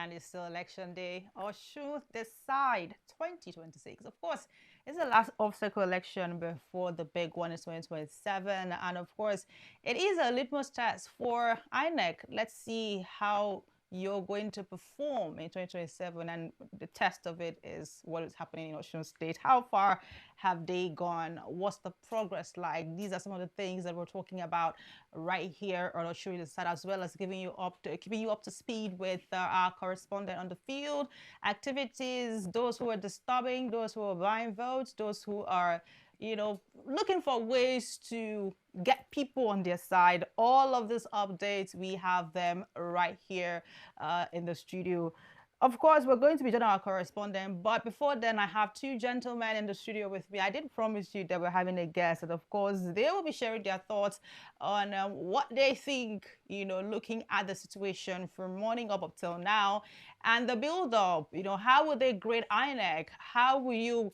and it's still election day. Or should decide 2026. Of course, it's the last off-cycle election before the big one is 2027. And of course, it is a litmus test for INEC. Let's see how you're going to perform in 2027, and the test of it is what is happening in Osun State. How far have they gone? What's the progress like? These are some of the things that we're talking about right here on Osun State, as well as keeping you up to speed with our correspondent on the field activities, those who are disturbing, those who are buying votes, those who are looking for ways to get people on their side. All of these updates, we have them right here in the studio. Of course, we're going to be joining our correspondent, but before then, I have two gentlemen in the studio with me. I did promise you that we're having a guest, and of course, they will be sharing their thoughts on what they think, looking at the situation from morning up till now, and the build-up. How would they grade INEC? How will you,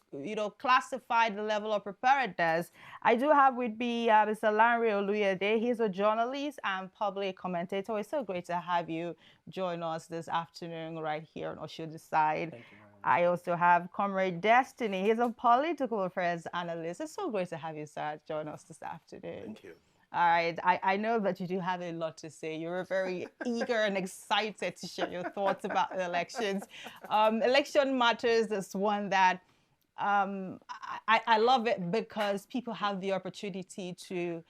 classify the level of preparedness? I do have with me Mr. Larry Oluyede. He's a journalist and public commentator. It's so great to have you join us this afternoon right here on Osun Side. Thank you very much. I also have Comrade Destiny. He's a political affairs analyst. It's so great to have you, sir, join us this afternoon. Thank you. All right. I know that you do have a lot to say. You're very eager and excited to share your thoughts about the elections. Election matters is one that I love it because people have the opportunity to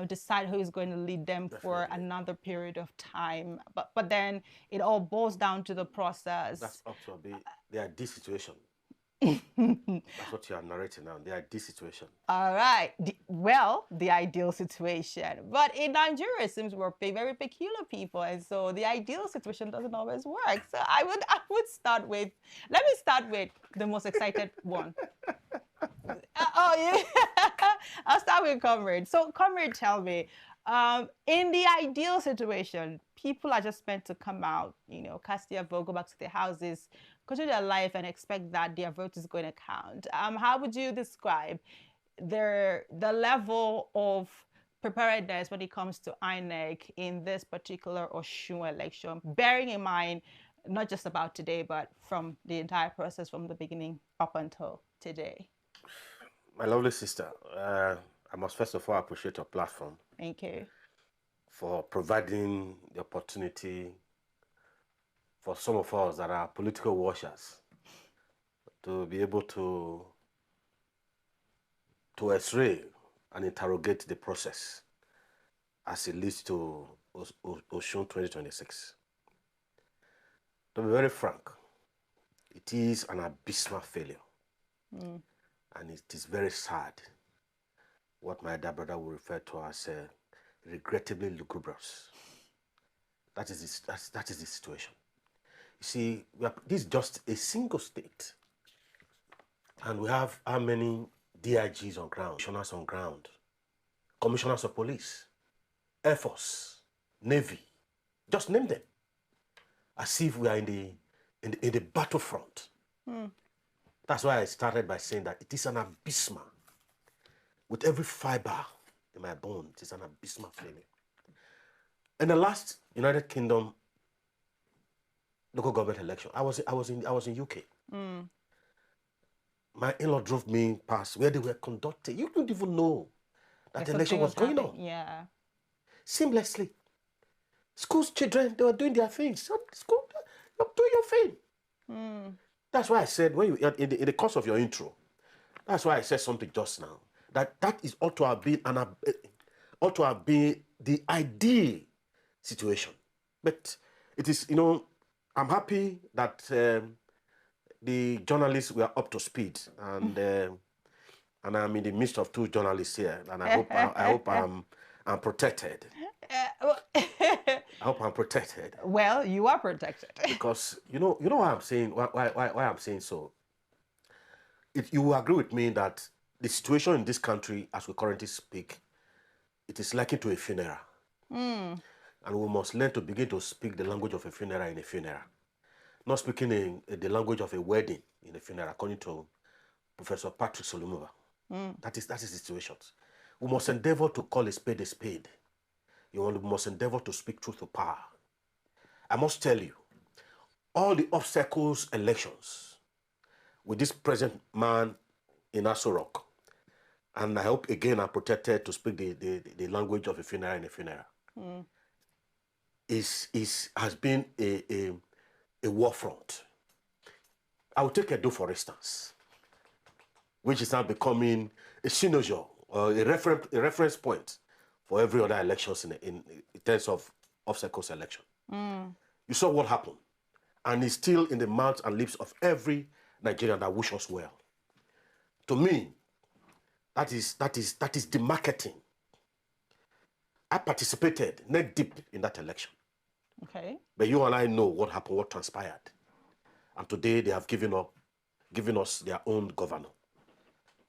decide who is going to lead them for another period of time. But then it all boils down to the process. That's up to the ideal situation. That's what you are narrating now, the ideal situation. All right. The ideal situation. But in Nigeria, it seems we're very peculiar people. And so the ideal situation doesn't always work. So I would let me start with the most excited one. Yeah. I'll start with Comrade. So Comrade, tell me, in the ideal situation, people are just meant to come out, cast their vote, go back to their houses, continue their life, and expect that their vote is going to count. How would you describe the level of preparedness when it comes to INEC in this particular Osun election, bearing in mind not just about today, but from the entire process from the beginning up until today? My lovely sister, I must first of all appreciate your platform. Thank you. For providing the opportunity for some of us that are political watchers to be able to x-ray and interrogate the process as it leads to Osun 2026. To be very frank, it is an abysmal failure. And it is very sad what my elder brother will refer to as regrettably lugubrious. That is the situation. You see, this is just a single state. And we have how many DIGs on ground, commissioners on ground, commissioners of police, Air Force, Navy, just name them. As if we are in the battlefront. That's why I started by saying that it is an abysmal. With every fiber in my bone, it is an abysmal failure. In the last United Kingdom local government election, I was in UK. My in-law drove me past where they were conducting. You don't even know that the election was going on. Yeah. Seamlessly. School's children, they were doing their things. School, you're doing your thing. That's why I said, when you in the course of your intro, that's why I said something just now. That is ought to have been the ideal situation. But it is, I'm happy that the journalists were up to speed, and I'm in the midst of two journalists here, and I hope I'm protected. I hope I'm protected. Well, you are protected. Because you know why I'm saying why I'm saying so. You will agree with me that the situation in this country, as we currently speak, it is likened to a funeral. And we must learn to begin to speak the language of a funeral in a funeral. Not speaking in the language of a wedding in a funeral, according to Professor Patrick Solomova. That is the situation. We must endeavor to call a spade a spade. We must endeavor to speak truth to power. I must tell you, all the obstacles elections with this present man in Aso Rock. And I hope again I'm protected to speak the language of a funeral in a funeral. Has been a war front. I will take Edo for instance, which is now becoming a synonym or a reference point for every other elections in terms of obstacles election. You saw what happened, and it's still in the mouth and lips of every Nigerian that wish us well. To me, that is the marketing. I participated neck deep in that election. Okay. But you and I know what happened, what transpired. And today they have given us their own governor.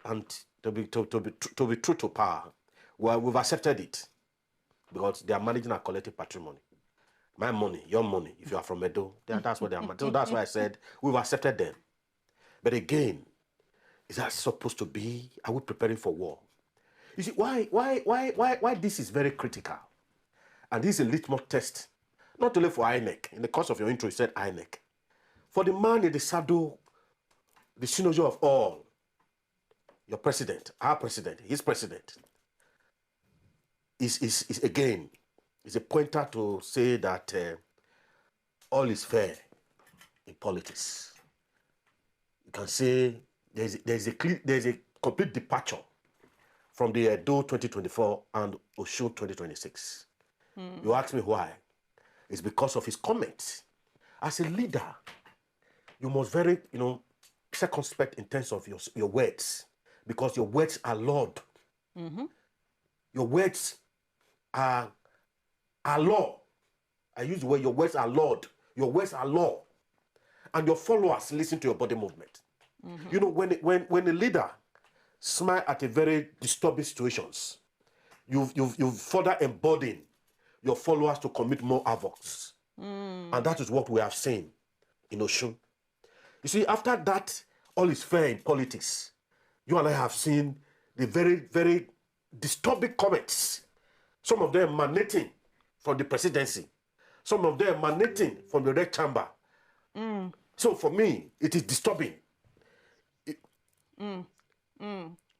And to be true to power, well, we've accepted it because they are managing our collective patrimony. My money, your money, if you are from Edo, that's what they are managing. So that's why I said we've accepted them. But again, is that supposed to be? Are we preparing for war? You see, why this is very critical? And this is a litmus test, not only for INEC. In the course of your intro, you said INEC. For the man in the saddle, the synonym of all, your president, our president, his president, is again, is a pointer to say that all is fair in politics. You can say there's a complete departure from the Edo 2024 and Osun 2026. You ask me why? It's because of his comments. As a leader, you must very, circumspect in terms of your words, because your words are Lord. Your words are law. I use the word, your words are Lord. Your words are law. And your followers listen to your body movement. You know, when a leader smile at a very disturbing situations, you've further emboldened your followers to commit more havocs. And that is what we have seen in Osun. You see, after that, all is fair in politics. You and I have seen the very, very disturbing comments. Some of them emanating from the presidency. Some of them emanating from the red chamber. So for me, it is disturbing.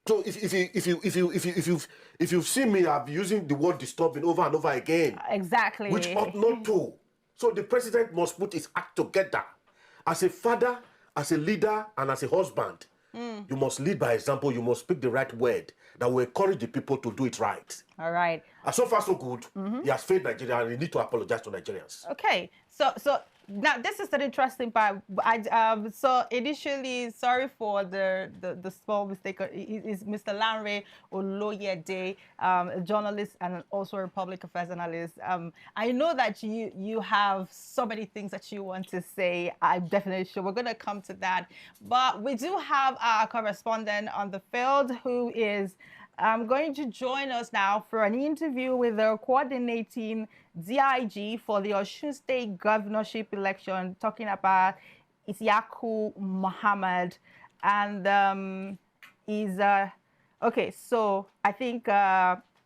So if you've seen me, I've been using the word disturbing over and over again. Exactly. Which ought not to. So the president must put his act together. As a father, as a leader, and as a husband, you must lead by example. You must speak the right word that will encourage the people to do it right. All right. And so far, so good. He has failed Nigeria, and he needs to apologize to Nigerians. Okay. So now this is an interesting part. So initially, sorry for the small mistake. Is Mr. Lanre Oloyede, a journalist and also a public affairs analyst. I know that you have so many things that you want to say. I'm definitely sure we're going to come to that. But we do have our correspondent on the field who is going to join us now for an interview with the coordinating DIG for the Osun State governorship election, talking about Isiaku Muhammad. And okay, so I think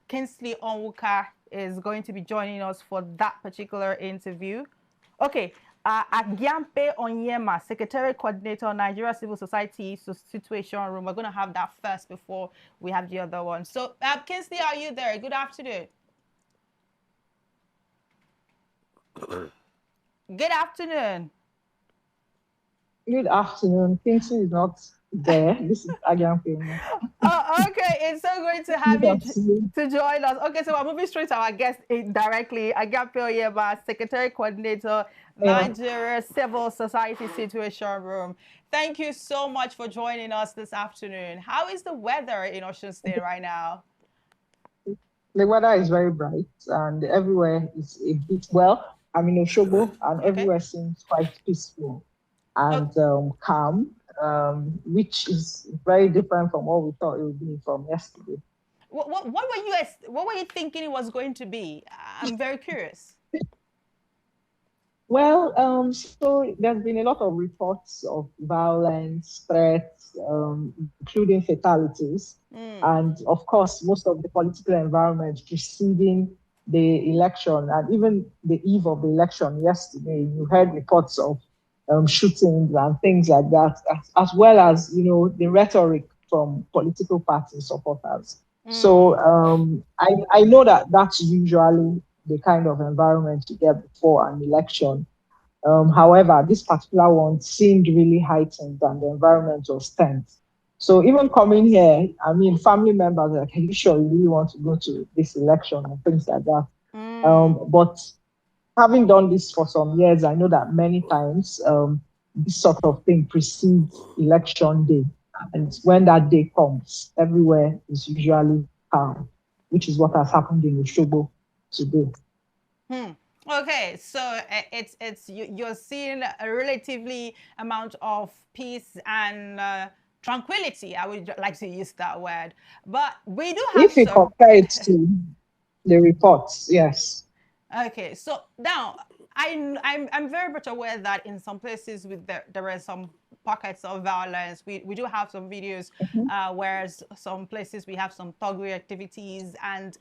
Kingsley Onwuka is going to be joining us for that particular interview. Okay, Agyampe Onyema, Secretary Coordinator, Nigeria Civil Society Situation Room. We're going to have that first before we have the other one. So, Kingsley, are you there? Good afternoon. Good afternoon. Good afternoon. Kingsley is not there. This is Agyampe. Oh, okay. It's so great to have you to join us. Okay, so we're moving straight to our guest directly. Agyampe Onyema, Secretary Coordinator, Nigeria Civil Society Situation Room. Thank you so much for joining us this afternoon. How is the weather in Osun State right now? The weather is very bright and everywhere is a bit, well, I'm in Osogbo and everywhere seems quite peaceful and calm, which is very different from what we thought it would be from yesterday. What were you thinking it was going to be? I'm very curious. Well, so there's been a lot of reports of violence, threats, including fatalities. And of course, most of the political environment preceding the election and even the eve of the election yesterday, you heard reports of shootings and things like that, as well as, the rhetoric from political party supporters. So I know that that's usually the kind of environment you get before an election. However, this particular one seemed really heightened and the environment was tense. So even coming here, I mean, family members are like, are you sure you really want to go to this election and things like that? But having done this for some years, I know that many times this sort of thing precedes election day. And when that day comes, everywhere is usually calm, which is what has happened in Osogbo today. Okay, so you're seeing a relatively amount of peace and tranquility. I would like to use that word, but we do have if you compare it to the reports, yes. Okay, so now I'm very much aware that in some places there are some pockets of violence. We do have some videos, whereas some places we have some thuggery activities, and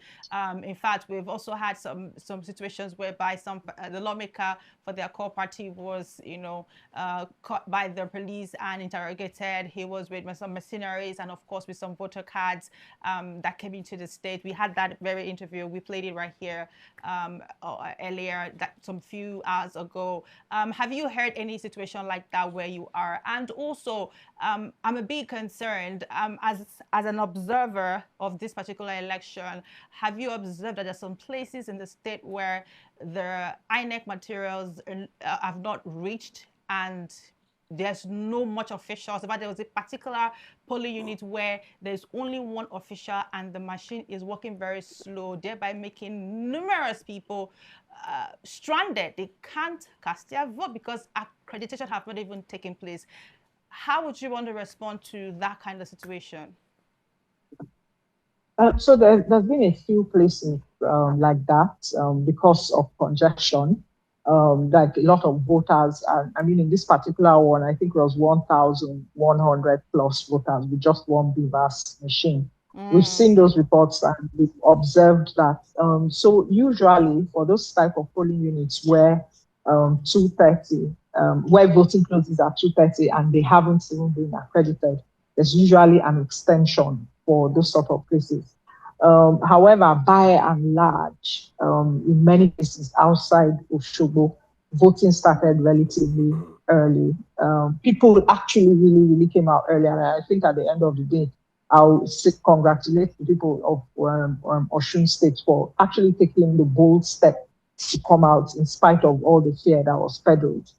in fact we've also had some situations whereby the lawmaker for their core party was caught by the police and interrogated. He was with some mercenaries and of course with some voter cards that came into the state. We had that very interview. We played it right here earlier, some few hours ago. Have you heard any situation like that where you are? And also, I'm a bit concerned as an observer of this particular election. Have you observed that there are some places in the state where the INEC materials have not reached and there's no much officials? But there was a particular polling unit where there's only one official and the machine is working very slow, thereby making numerous people stranded. They can't cast their vote because accreditation have not even taken place. How would you want to respond to that kind of situation? So there's been a few places like that because of congestion. Like a lot of voters, I mean, in this particular one, I think it was 1,100 plus voters with just one BVAS machine. We've seen those reports and we've observed that. So usually for those type of polling units where 2:30, where voting closes at 2:30 and they haven't even been accredited, there's usually an extension for those sort of places. However, by and large, in many places outside Osogbo, voting started relatively early. People actually really came out early. And I think at the end of the day, I'll congratulate the people of Osun State for actually taking the bold step to come out in spite of all the fear that was peddled.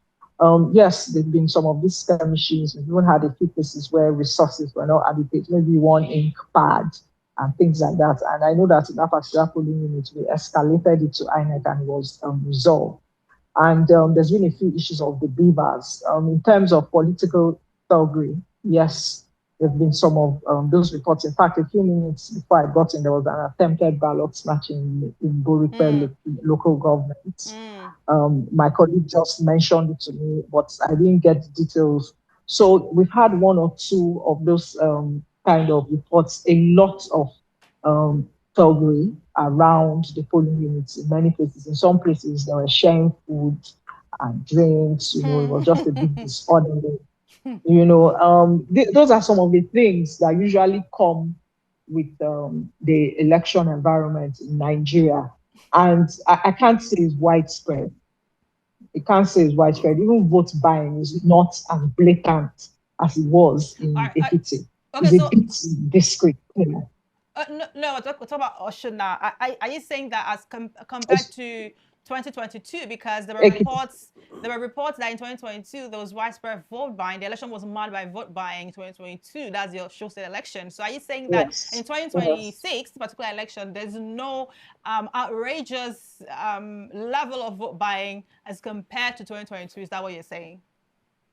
Yes, there've been some of these skirmishes. We've even had a few places where resources were not adequate, maybe one ink pad and things like that. And I know that in that particular polling unit, we escalated it to INEC and it was resolved. And there's been a few issues of the beavers. In terms of political thuggery, yes, there have been some of those reports. In fact, a few minutes before I got in, there was an attempted ballot snatching in Boripe local government. My colleague just mentioned it to me, but I didn't get the details. So we've had one or two of those kind of reports, a lot of thuggery around the polling units in many places. In some places, they were sharing food and drinks, it was just a big disorderly. Those are some of the things that usually come with the election environment in Nigeria. And I can't say it's widespread. I can't say it's widespread. Even vote buying is not as blatant as it was in Ekiti. Okay, so discreet. No, we're talking about Osun now. Are you saying that as compared to 2022, because there were reports that in 2022 there was widespread vote buying. The election was marred by vote buying in 2022. That's your Osun State election. So are you saying that in 2026, the particular election, there's no outrageous level of vote buying as compared to 2022? Is that what you're saying?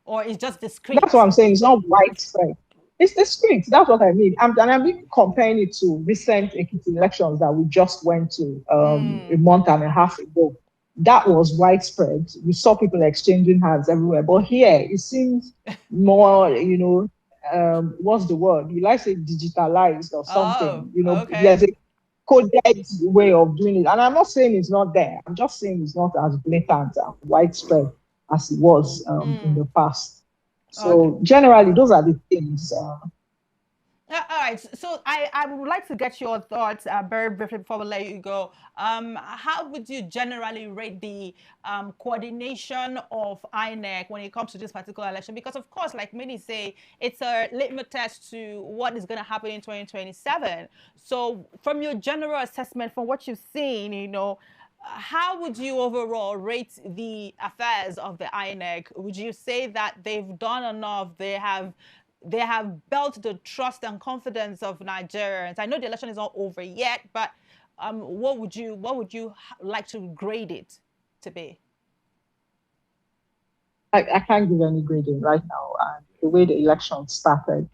Or it's just discreet? That's what I'm saying. It's not widespread. It's discreet. That's what I mean. And I'm even comparing it to recent Ekiti elections that we just went to a month and a half ago. That was widespread. We saw people exchanging hands everywhere. But here, it seems more, what's the word? You like say digitalized or something. There's a coded way of doing it. And I'm not saying it's not there. I'm just saying it's not as blatant and widespread as it was in the past. So generally, those are the things. All right, so I would like to get your thoughts very briefly before we let you go. How would you generally rate the coordination of INEC when it comes to this particular election? Because of course, like many say, it's a litmus test to what is going to happen in 2027. So from your general assessment, from what you've seen, how would you overall rate the affairs of the INEC? Would you say that they've done enough? They have built the trust and confidence of Nigerians. I know the election is not over yet, but what would you like to grade it to be? I can't give any grading right now. And the way the election started,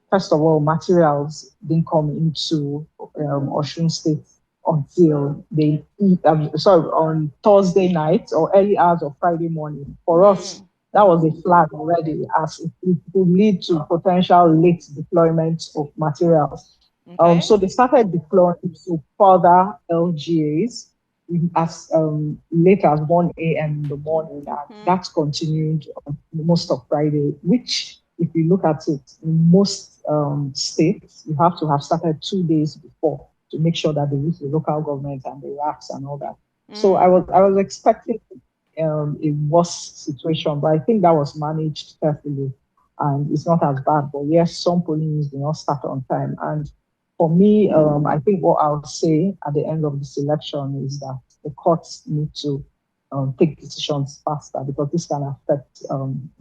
first of all, materials didn't come into Osun State until on Thursday night or early hours of Friday morning. For us, that was a flag already, as it could lead to potential late deployment of materials. Okay. So they started deploying to further LGAs as late as 1 a.m. in the morning, and that's continued most of Friday, which, if you look at it, in most states, you have to have started 2 days before to make sure that they reach the local government and the racks and all that. So I was expecting a worse situation, but I think that was managed carefully, and it's not as bad. But yes, some polling units do not start on time, and for me, I think what I'll say at the end of this election is that the courts need to take decisions faster, because this can affect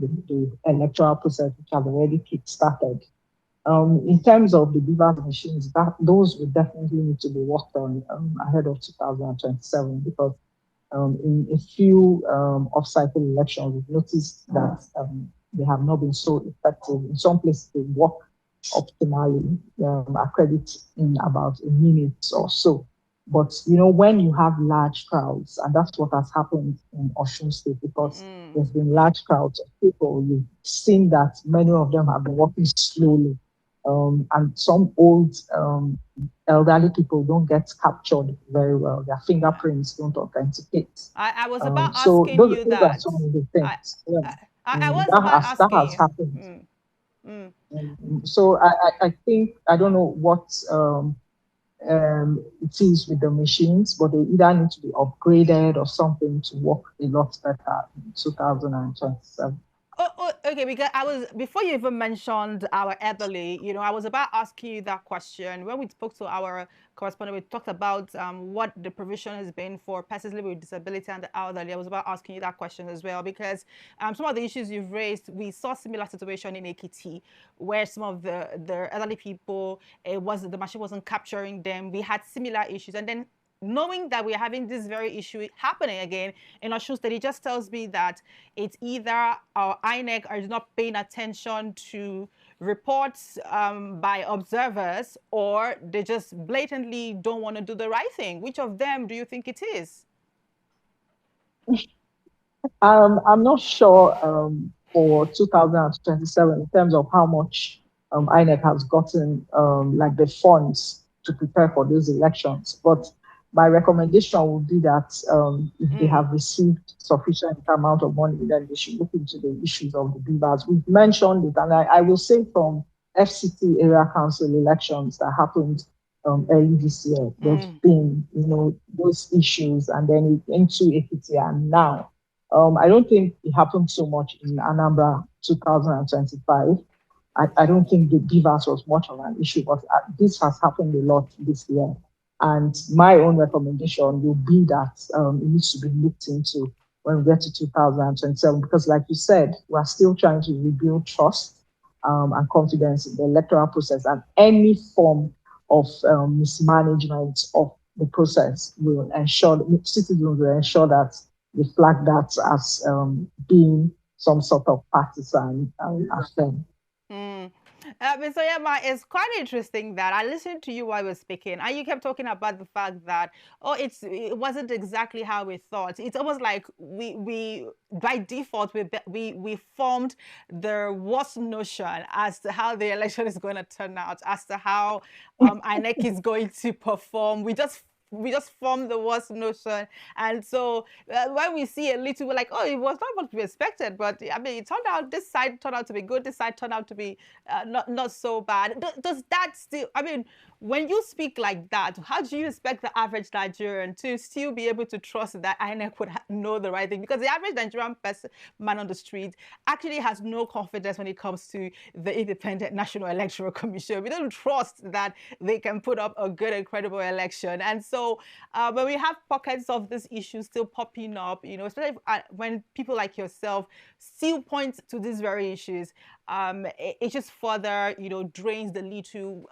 the electoral process, which has already kick-started. In terms of the beavers machines, those would definitely need to be worked on ahead of 2027, because in a few off-cycle elections, we've noticed that they have not been so effective. In some places, they work optimally, accredit in about a minute or so. But when you have large crowds, and that's what has happened in Osun State, because there's been large crowds of people, you've seen that many of them have been walking slowly. And some old elderly people don't get captured very well. Their fingerprints don't authenticate. I was about so asking those you are that. some of the things. I was about That asking has happened. you. So I think, I don't know what it is with the machines, but they either need to be upgraded or something to work a lot better in 2027. Okay, because before you even mentioned our elderly, I was about asking you that question. When we spoke to our correspondent, we talked about what the provision has been for persons living with disability and the elderly. I was about asking you that question as well, because some of the issues you've raised, we saw a similar situation in Ekiti, where some of the elderly people, the machine wasn't capturing them. We had similar issues, and then knowing that we're having this very issue happening again in Osun State, it just tells me that it's either our INEC are not paying attention to reports by observers, or they just blatantly don't want to do the right thing. Which of them do you think it is? I'm not sure for 2027 in terms of how much INEC has gotten, like the funds to prepare for those elections. But my recommendation would be that if they have received sufficient amount of money, then they should look into the issues of the beavers. We've mentioned it, and I will say from FCT area council elections that happened early this year, there's been, those issues, and then into Ekiti, and now. I don't think it happened so much in Anambra 2025. I don't think the beavers was much of an issue, but this has happened a lot this year. And my own recommendation will be that it needs to be looked into when we get to 2027, because like you said, we're still trying to rebuild trust and confidence in the electoral process, and any form of mismanagement of the process will ensure, citizens will ensure that they flag that as being some sort of partisan affair. Mr. Yama, it's quite interesting that I listened to you while you were speaking, and you kept talking about the fact that, it wasn't exactly how we thought. It's almost like we by default we formed the worst notion as to how the election is going to turn out, as to how INEC is going to perform. We just formed the worst notion. And so when we see a little, we're like, oh, it was not what we expected. But I mean, it turned out, this side turned out to be good. This side turned out to be not so bad. Does that still, I mean, when you speak like that, how do you expect the average Nigerian to still be able to trust that INEC would know the right thing? Because the average Nigerian man on the street actually has no confidence when it comes to the Independent National Electoral Commission. We don't trust that they can put up a good and credible election. And so when we have pockets of this issue still popping up, you know, especially when people like yourself still point to these very issues, it just further, you know, drains the little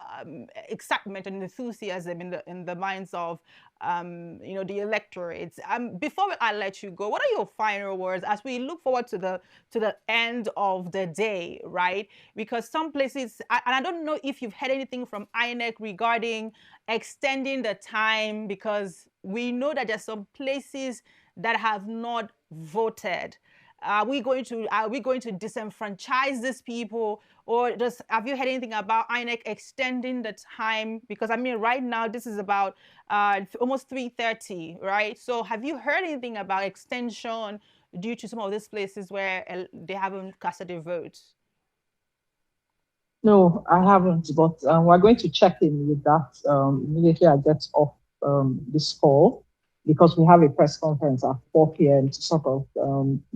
excitement and enthusiasm in the minds of, you know, the electorate. Before I let you go, what are your final words as we look forward to the end of the day, right? Because some places, and I don't know if you've heard anything from INEC regarding extending the time, because we know that there's some places that have not voted. Are we going to disenfranchise these people, or have you heard anything about INEC extending the time? Because I mean, right now this is about almost 3:30, right? So have you heard anything about extension due to some of these places where they haven't casted their votes? No, I haven't, but we're going to check in with that immediately I get off this call, because we have a press conference at 4 p.m. to sort of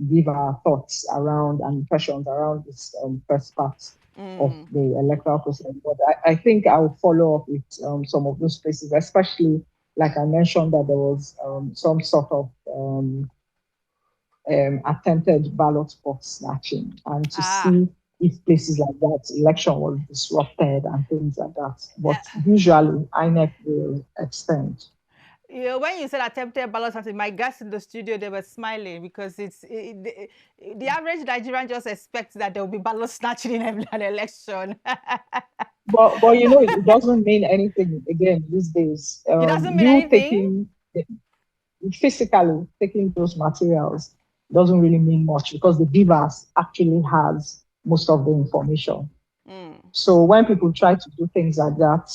give our thoughts around and impressions around this first part of the electoral process. But I think I will follow up with some of those places, especially like I mentioned that there was some sort of attempted ballot box snatching, and to see if places like that election was disrupted and things like that. But usually INEC will extend. You know, when you said attempted ballot snatching, my guests in the studio, they were smiling, because the average Nigerian just expects that there will be ballot snatching in an election. But you know, it doesn't mean anything again these days. It doesn't mean anything. Physically taking those materials doesn't really mean much, because the beavers actually has most of the information. So when people try to do things like that,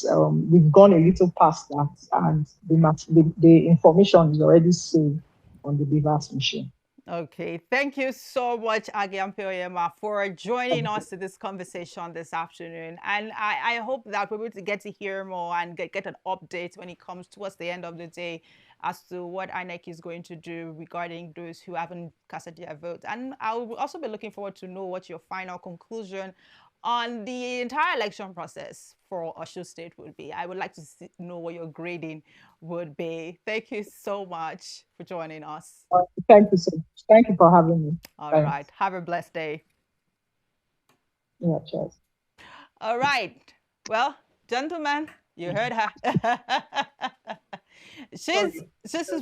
we've gone a little past that, and the information is already saved on the beavers machine. Okay, thank you so much, Agiampe Oyema, for joining us in this conversation this afternoon. And I hope that we're able to get to hear more and get an update when it comes towards the end of the day as to what INEC is going to do regarding those who haven't casted their vote. And I will also be looking forward to know what your final conclusion on the entire election process for Osun State would be. I would like to know what your grading would be. Thank you so much for joining us. Thank you so much. Thank you for having me. All right. Have a blessed day. Yeah, cheers. All right. Well, gentlemen, you heard her. She's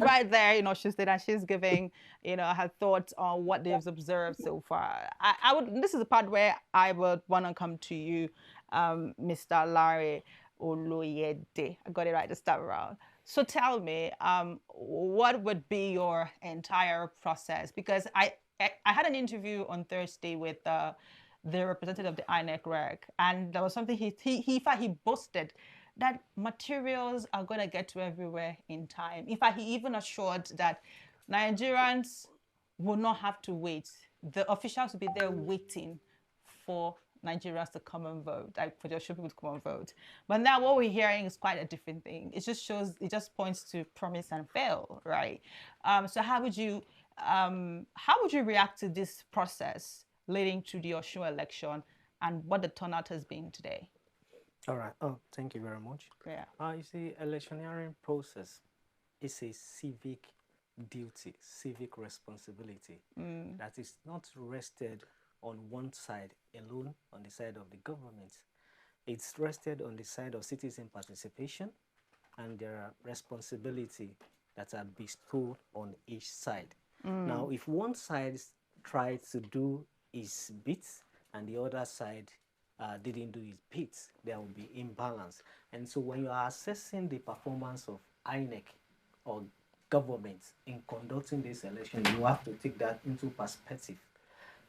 right there, you know, she's there and she's giving, you know, her thoughts on what they've observed so far. I would, this is the part where I would want to come to you, Mr. Larry Oloyede. I got it right this time around. So tell me, what would be your entire process? Because I had an interview on Thursday with the representative of the INEC reg, and there was something he boasted that materials are going to get to everywhere in time. In fact, he even assured that Nigerians will not have to wait. The officials will be there waiting for Nigerians to come and vote, like for the people to come and vote. But now what we're hearing is quite a different thing. It just points to promise and fail, right? So how would you react to this process leading to the Osun election and what the turnout has been today? All right. Oh, thank you very much. Yeah. You see, electioneering process is a civic duty, civic responsibility that is not rested on one side alone, on the side of the government. It's rested on the side of citizen participation, and there are responsibility that are bestowed on each side. Now, if one side tries to do its bit and the other side didn't do its bit, there will be imbalance. And so when you are assessing the performance of INEC or government in conducting this election, you have to take that into perspective.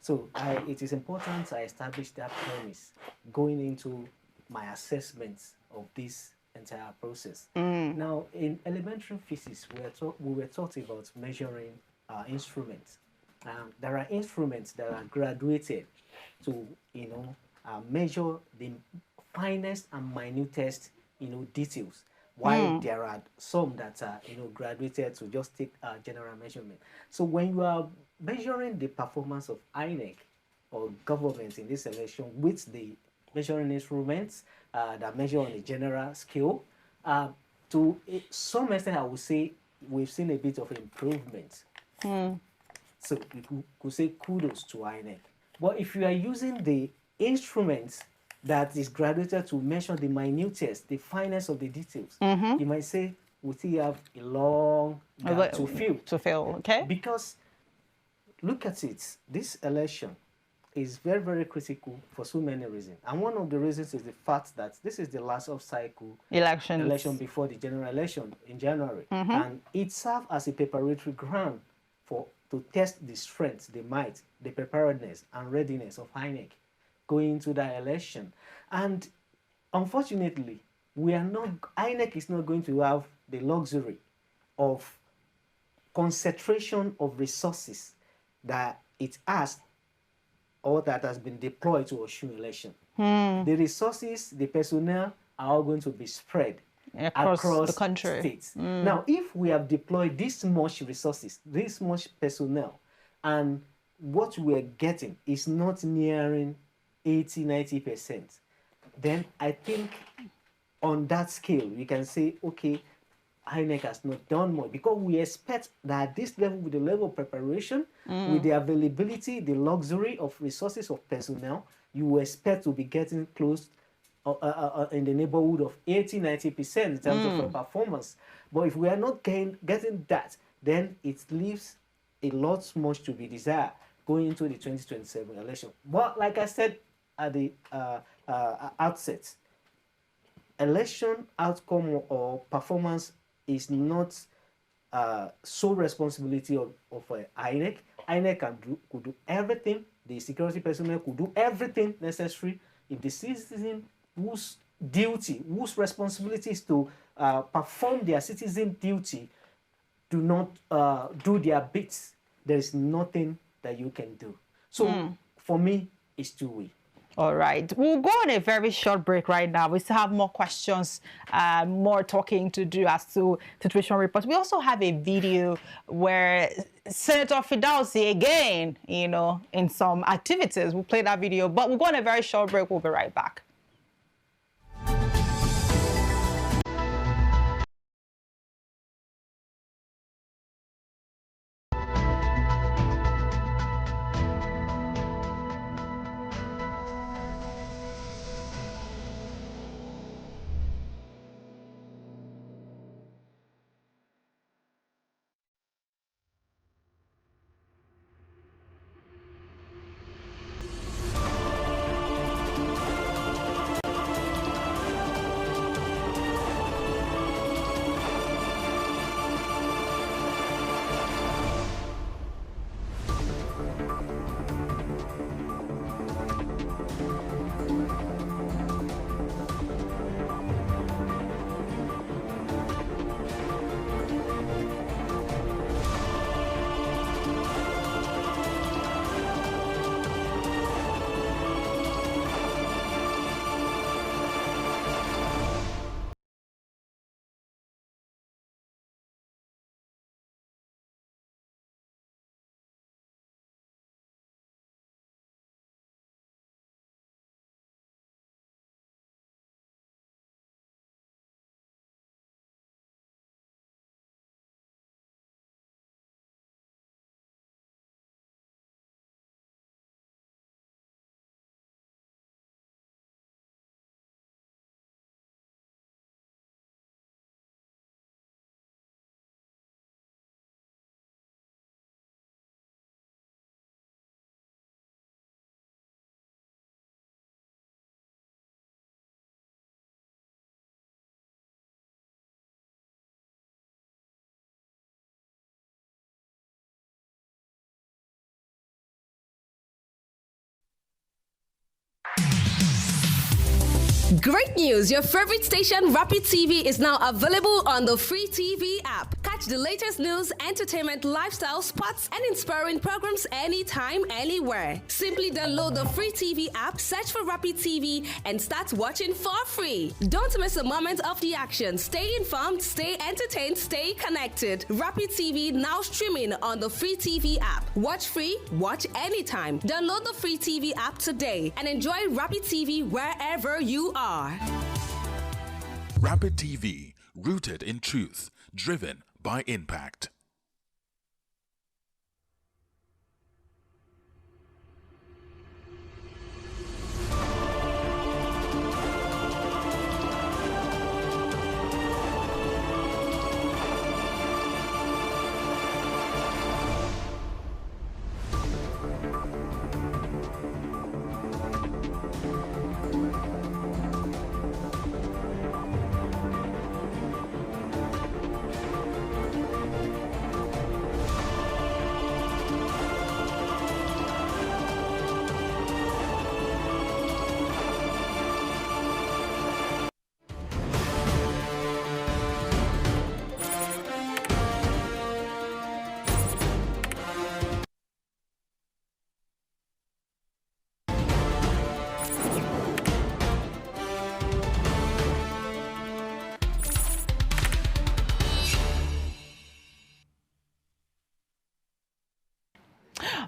So it is important I establish that premise going into my assessments of this entire process. Now, in elementary physics, we were taught about measuring instruments. There are instruments that are graduated to, measure the finest and minutest, details. While there are some that are, graduated to just take general measurement. So when you are measuring the performance of INEC or government in this election with the measuring instruments that measure on a general scale, to some extent, I would say we've seen a bit of improvement. So we could say kudos to INEC. But if you are using the instruments that is graduated to measure the minutest, the finest of the details, you might say we still have a long gap to fill. To fill, okay? Because look at it, this election is very, very critical for so many reasons. And one of the reasons is the fact that this is the last off-cycle election before the general election in January. And it serves as a preparatory ground to test the strength, the might, the preparedness, and readiness of INEC going into that election. And unfortunately, INEC is not going to have the luxury of concentration of resources that it has or that has been deployed to Osun election. The resources, the personnel are all going to be spread across the country. States. Now, if we have deployed this much resources, this much personnel, and what we're getting is not nearing 80–90%, then I think on that scale, we can say, okay, INEC has not done more, because we expect that at this level, with the level of preparation, with the availability, the luxury of resources of personnel, you expect to be getting close in the neighborhood of 80–90% in terms of performance. But if we are not getting that, then it leaves a lot much to be desired going into the 2027 election. But like I said at the outset, election outcome or performance is not sole responsibility of INEC. INEC could do everything. The security personnel could do everything necessary. If the citizen whose responsibility is to perform their citizen duty do not do their bits, there is nothing that you can do. So for me, it's two-way. All right, we'll go on a very short break right now. We still have more questions, more talking to do as to situation reports. We also have a video where Senator Fidausi again, in some activities. We'll play that video, but we'll go on a very short break. We'll be right back. Great news! Your favorite station, Rapid TV, is now available on the free TV app. Catch the latest news, entertainment, lifestyle, sports, and inspiring programs anytime, anywhere. Simply download the free TV app, search for Rapid TV, and start watching for free. Don't miss a moment of the action. Stay informed, stay entertained, stay connected. Rapid TV now streaming on the free TV app. Watch free, watch anytime. Download the free TV app today and enjoy Rapid TV wherever you are. Rapid TV, rooted in truth, driven by impact.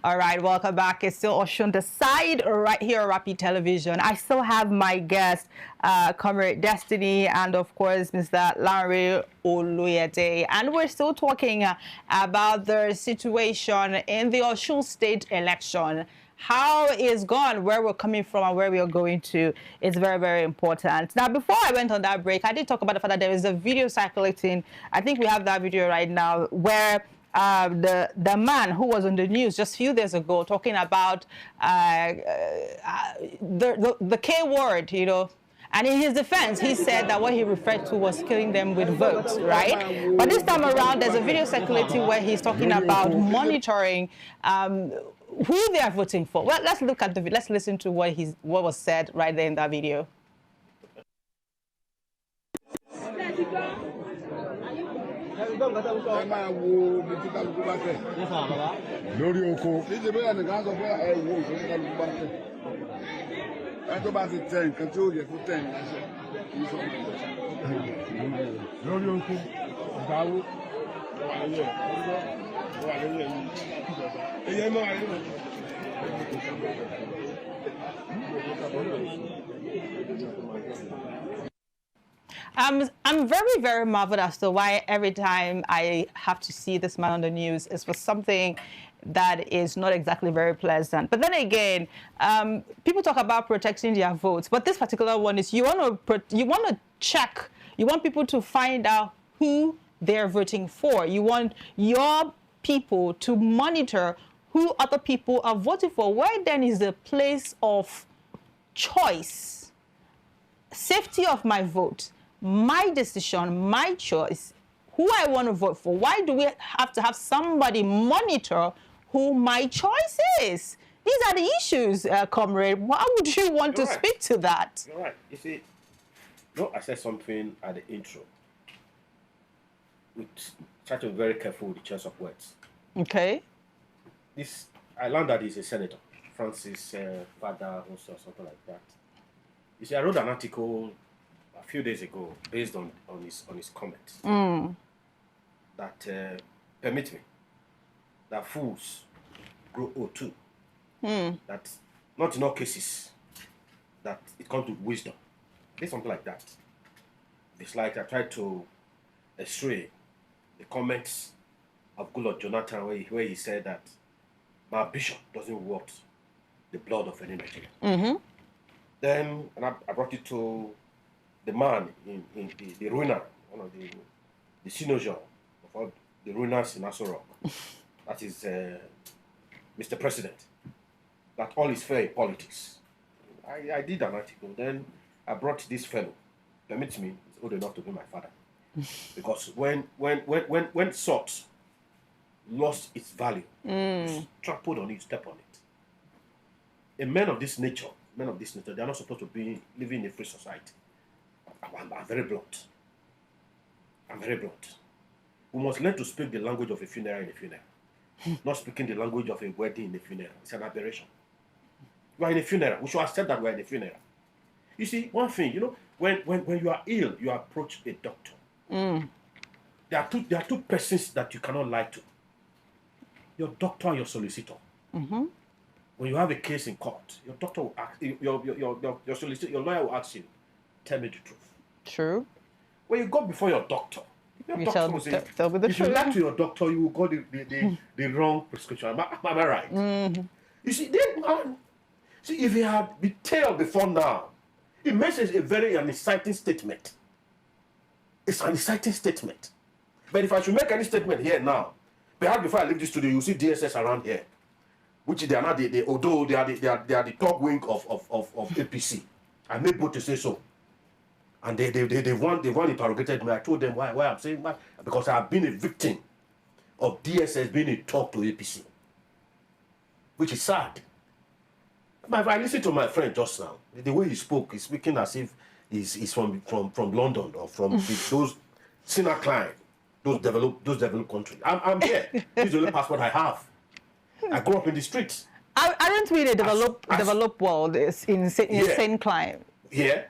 All right, welcome back. It's still Osun State right here on Rapid Television. I still have my guest, Comrade Destiny, and of course, Mr. Larry Oluyede. And we're still talking about the situation in the Osun State election. How it's gone, where we're coming from, and where we are going to is very, very important. Now, before I went on that break, I did talk about the fact that there is a video circulating. I think we have that video right now where the man who was on the news just a few days ago talking about the K word, you know. And in his defense, he said that what he referred to was killing them with votes, right? But this time around, there's a video circulating where he's talking about monitoring who they are voting for. Well, let's look at the video. Let's listen to what was said right there in that video. Lórí oko níṣẹ́ bóyá nìkan sọ pé ẹ wo ìṣòro kan ló bá tẹ̀ ẹ tó bá ti tẹ nǹkan tí ó yẹ kó tẹ̀ nǹkan ṣe kì í sọ lórí oko ìgbàwó wà lórí ẹ̀ wà lórí ẹ̀ èyí ẹ̀ máa rí wọn. I'm very, very marveled as to why every time I have to see this man on the news is for something that is not exactly very pleasant. But then again, people talk about protecting their votes, but this particular one is you want to check, you want people to find out who they're voting for. You want your people to monitor who other people are voting for. Where then is the place of choice, safety of my vote, my decision, my choice, who I want to vote for? Why do we have to have somebody monitor who my choice is? These are the issues, comrade. Why would you want to speak to that? You're right. You see, no, I said something at the intro. We try to be very careful with the choice of words. Okay. I learned that he's a senator, Francis Father, or something like that. You see, I wrote an article a few days ago based on his comments that permit me that fools grow old too. That not in all cases that it comes to wisdom. There's something like that. It's like I tried to astray the comments of Goodluck Jonathan where he said that my ambition doesn't worth the blood of any Nigerian. Then I brought it to the man in the ruiner, one of the synonym of all the ruiners in Aso Rock. That is Mr. President. That all is fair in politics. I did an article. Then I brought this fellow. Permits me, he's old enough to be my father. Because when salt lost its value, trampled on it, step on it. A man of this nature men of this nature, they are not supposed to be living in a free society. I'm very blunt. I'm very blunt. We must learn to speak the language of a funeral in a funeral. Not speaking the language of a wedding in a funeral. It's an aberration. We are in a funeral. We should accept that we are in a funeral. You see, one thing, you know, when you are ill, you approach a doctor. There are two persons that you cannot lie to. Your doctor and your solicitor. When you have a case in court, your doctor will ask, your solicitor, your lawyer will ask you, tell me the truth. True. When you go before your doctor will say, tell me the if truth. you lie to your doctor, you will go the wrong prescription. Am I right? You see, if he had been told before now, it makes it an inciting statement. It's an inciting statement. But if I should make any statement here now, perhaps before I leave this studio, you see DSS around here, which they are not although they are the top wing of APC. I made both to say so. And they want interrogated me. I told them why I'm saying that, because I have been a victim of DSS being a talk to APC, which is sad. But I listened to my friend just now. The way he spoke, he's speaking as if he's from London or from those sinner client, those developed countries. I'm here. This is the only passport I have. I grew up in the streets. Aren't we the developed world is in same climate? Yeah.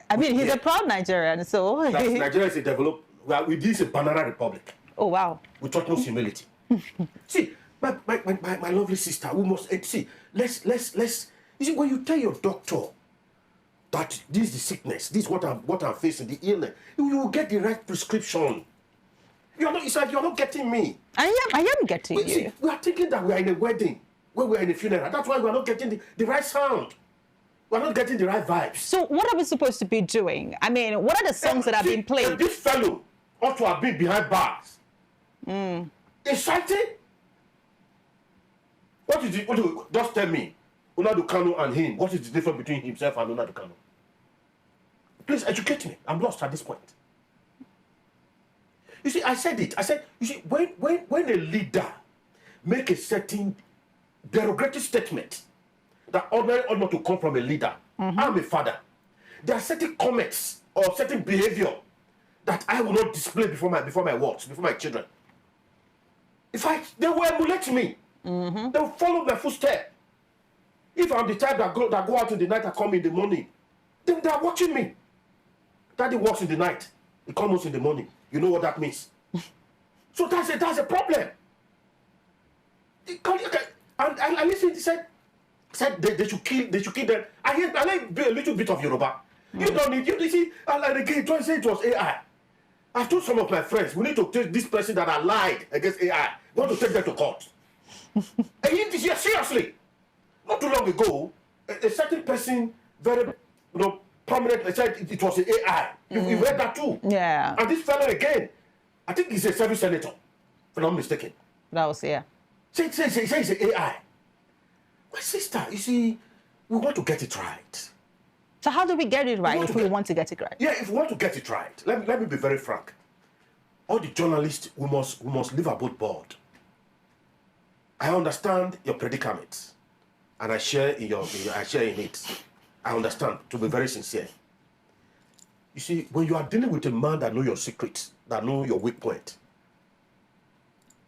I mean, he's a proud Nigerian, so... Nigeria is a developed... Well, this is a banana republic. Oh, wow. With utmost humility. See, my lovely sister, we must... See, let's... You see, when you tell your doctor that this is the sickness, this is what I'm facing, the illness, you will get the right prescription. It's like you're not getting me. I am getting you. See, we are thinking that we are in a wedding, when we are in a funeral. That's why we are not getting the right sound. We're not getting the right vibes. So what are we supposed to be doing? I mean, what are the songs that are being played? This fellow ought to have been behind bars. Inciting? Just tell me, Nnamdi Kanu and him, what is the difference between himself and Nnamdi Kanu? Please educate me. I'm lost at this point. You see, I said it. I said, you see, when a leader make a certain derogatory statement, that ordinary ought not to come from a leader. I'm a father. There are certain comments or certain behavior that I will not display before my words, before my children. They will emulate me. They will follow my footsteps. If I'm the type that go out in the night and come in the morning, then they are watching me. Daddy walks in the night, he comes in the morning. You know what that means? So that's a problem. And I listened, he said they should kill them. I like a little bit of Yoruba. You don't need, you see, and again, trying to say it was AI. I told some of my friends, we need to take this person that I lied against AI. We want to take them to court. And seriously, not too long ago, a certain person, very prominent, said it was an AI. You read that too. Yeah. And this fellow again, I think he's a service senator, if I'm not mistaken. That was, yeah. Say it's an AI. My sister, you see, we want to get it right. So how do we get it right if we want to get it right? Yeah, if we want to get it right, let me be very frank. All the journalists, we must live above board. I understand your predicament, and I share in it. I understand, to be very sincere. You see, when you are dealing with a man that knows your secrets, that knows your weak point,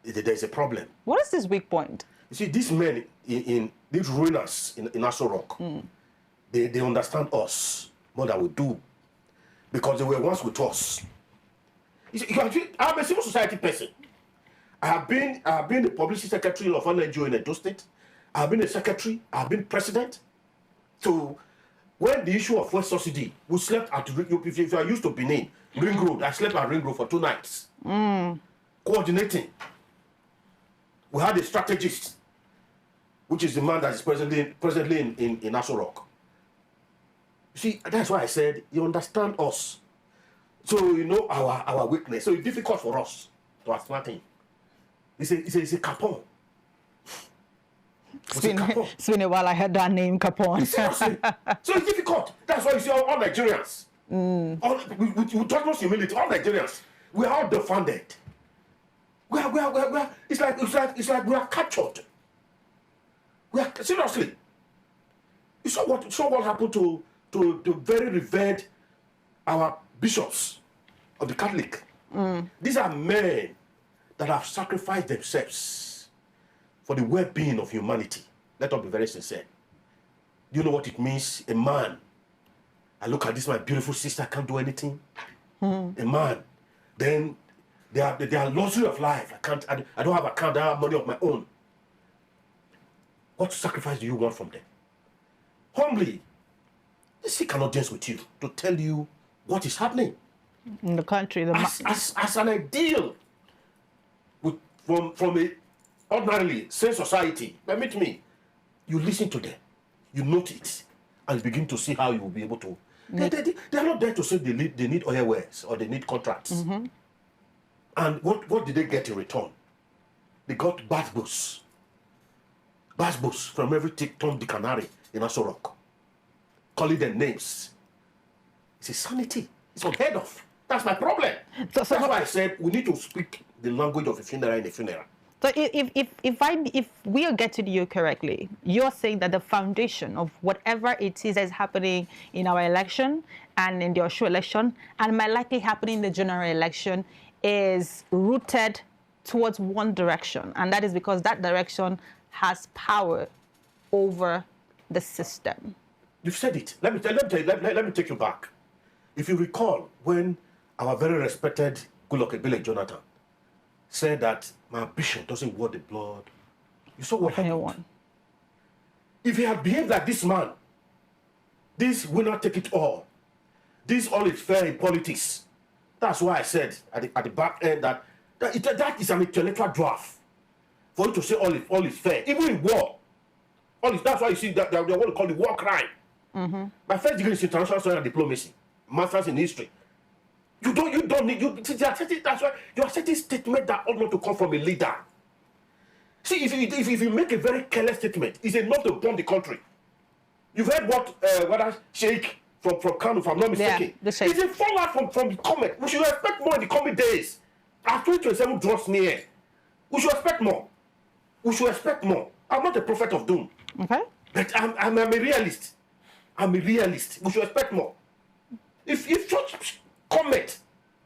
there's a problem. What is this weak point? You see, these men these ruiners in Aso Rock, they understand us more than we do, because they were once with us. You see, I'm a civil society person. I have been the publicity secretary of an NGO in Edo State. I have been a secretary. I have been president. So when the issue of fuel subsidy, we slept at, if you are used to Benin, Ring Road, I slept at Ring Road for 2 nights. Coordinating. We had a strategist, which is the man that is presently in Aso Rock. You see, that's why I said, you understand us. So you know our weakness. So it's difficult for us to ask nothing. It's a Capone. It's been a while I heard that name, Capone. Seriously. So it's difficult. That's why you see all Nigerians. With utmost humility, all Nigerians, we are all defunded. It's like we are captured. Seriously. You saw what happened to the very revered our bishops of the Catholic. These are men that have sacrificed themselves for the well-being of humanity. Let us be very sincere. Do you know what it means? A man. I look at this, my beautiful sister can't do anything. A man. Then they are luxury of life. I don't have a car, I don't have money of my own. What sacrifice do you want from them? Humbly, they seek an audience with you to tell you what is happening in the country. As an ideal from a ordinarily sane society. Permit me, you listen to them, you note it, and you begin to see how you will be able to. They are not there to say they need oil wells or they need contracts. And what did they get in return? They got bath boats from every Tom, Dick, and Harry in Aso Rock, calling them names. It's insanity. It's unheard of. That's my problem. That's why I said we need to speak the language of a funeral in a funeral. So if we are getting you correctly, you're saying that the foundation of whatever it is that is happening in our election and in the Osun election and might likely happen in the general election is rooted towards one direction, and that is because that direction has power over the system. You've said it. Let me take you back. If you recall, when our very respected Goodluck Ebele Jonathan said that my ambition doesn't want the blood, you saw what happened. If he had behaved like this man, this winner take it all, this all is fair in politics. That's why I said at the back end that is an intellectual draft for you to say all is fair, even in war. That's why you see that they want to call it war crime. My first degree is international diplomacy, master's in history. You don't need that's why you are setting statement that ought not to come from a leader. See, if you make a very careless statement, it's enough to bomb the country. You've heard what Sheikh from Kano, if I'm not mistaken. It's a fallout from the comment. We should expect more in the coming days. As 2027 draws near, we should expect more. I'm not a prophet of doom. Okay. But I'm a realist. We should expect more. If such comment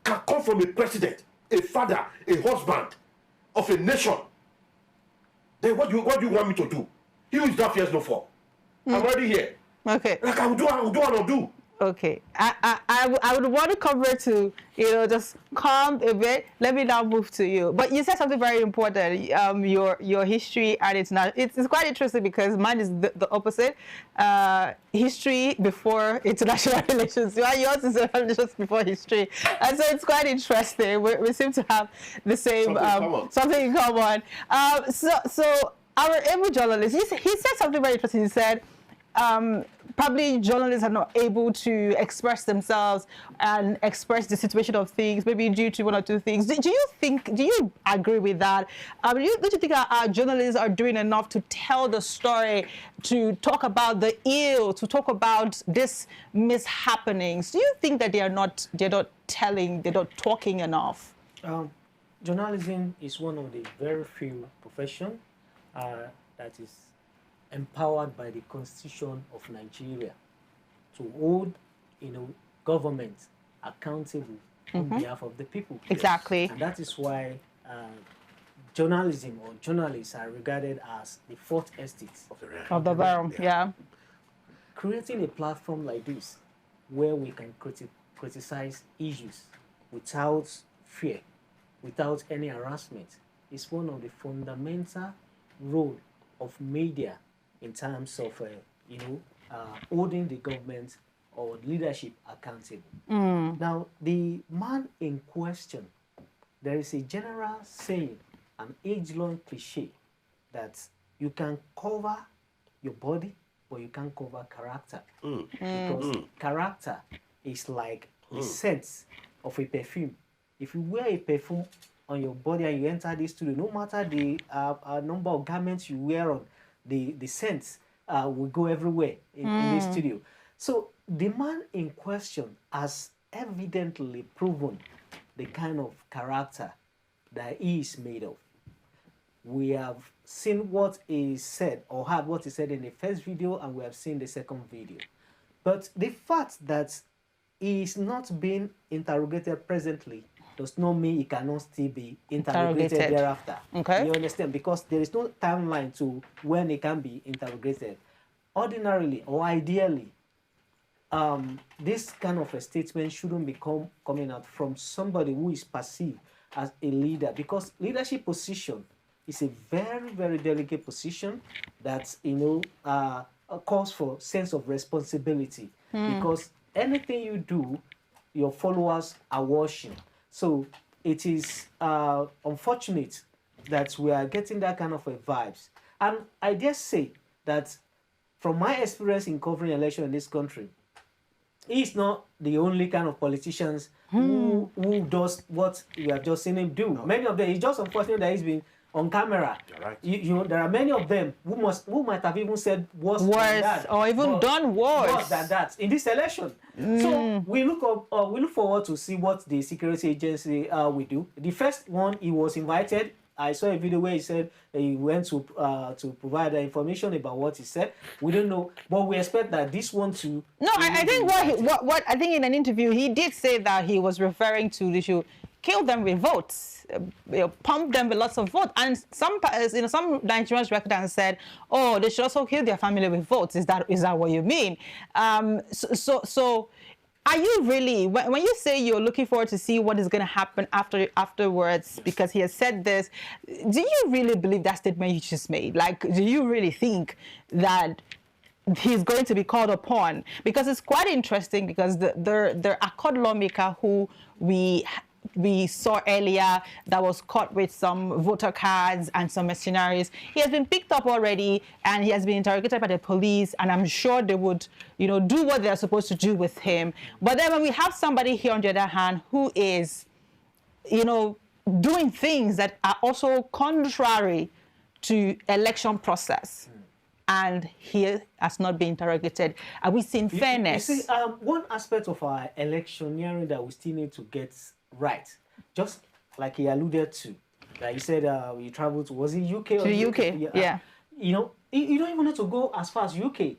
can come from a president, a father, a husband of a nation, then what do you want me to do? He who is that fears no fall. I'm already here. Okay. Like I will do what I'll do. Okay. I would want to come back to, just calm a bit. Let me now move to you. But you said something very important. Your history, and it's quite interesting because mine is the opposite. History before international relations. Yours is just before history. And so it's quite interesting. We seem to have the same something in common. So our able journalist, he said something very interesting. He said, probably journalists are not able to express themselves and express the situation of things, maybe due to one or two things. Do you agree with that? Don't you think our journalists are doing enough to tell the story, to talk about the ill, to talk about this mishappenings? Do you think that they're not talking enough? Journalism is one of the very few professions that is empowered by the Constitution of Nigeria to hold, government accountable on behalf of the people. Exactly. And that is why journalism or journalists are regarded as the fourth estate of the realm. Yeah. Creating a platform like this, where we can criticize issues without fear, without any harassment, is one of the fundamental role of media in terms of, holding the government or leadership accountable. Now, the man in question, there is a general saying, an age-long cliche, that you can cover your body, but you can't cover character. Because character is like the scent of a perfume. If you wear a perfume on your body and you enter this studio, no matter the number of garments you wear on, the scents will go everywhere in this studio. So the man in question has evidently proven the kind of character that he is made of. we have seen what is said or heard what is said in the first video, and we have seen the second video. But the fact that he is not being interrogated presently does not mean he cannot still be interrogated thereafter. Okay. You understand? Because there is no timeline to when he can be interrogated. Ordinarily or ideally, this kind of a statement shouldn't be coming out from somebody who is perceived as a leader, because leadership position is a very, very delicate position that, you know, calls for sense of responsibility, because anything you do, your followers are watching. So it is unfortunate that we are getting that kind of a vibes. And I dare say that from my experience in covering election in this country, he's not the only kind of politicians who does what we have just seen him do. No. Many of them, it's just unfortunate that he's been on camera. Right. You know, there are many of them who might have even said worse than that, or even done worse than that in this election. So we look forward to see what the security agency will do. The first one, he was invited. I saw a video where he said he went to provide information about what he said. We don't know, but we expect that this one too. No, I think what I think in an interview he did say that he was referring to the issue, kill them with votes, pump them with lots of votes, and some Nigerians reacted and said, oh, they should also kill their family with votes. Is that what you mean? So. Are you really, when you say you're looking forward to see what is going to happen afterwards, because he has said this, do you really believe that statement you just made? Like, do you really think that he's going to be called upon? Because it's quite interesting, because the Accord lawmaker who we saw earlier that was caught with some voter cards and some mercenaries, he has been picked up already and he has been interrogated by the police, and I'm sure they would, you know, do what they're supposed to do with him. But then when we have somebody here on the other hand who is, you know, doing things that are also contrary to election process, and he has not been interrogated, are we seeing fairness? You see, one aspect of our electioneering that we still need to get right, just like he alluded to, that he said he traveled to, was it UK? To the UK, yeah. You know, you don't even need to go as far as UK.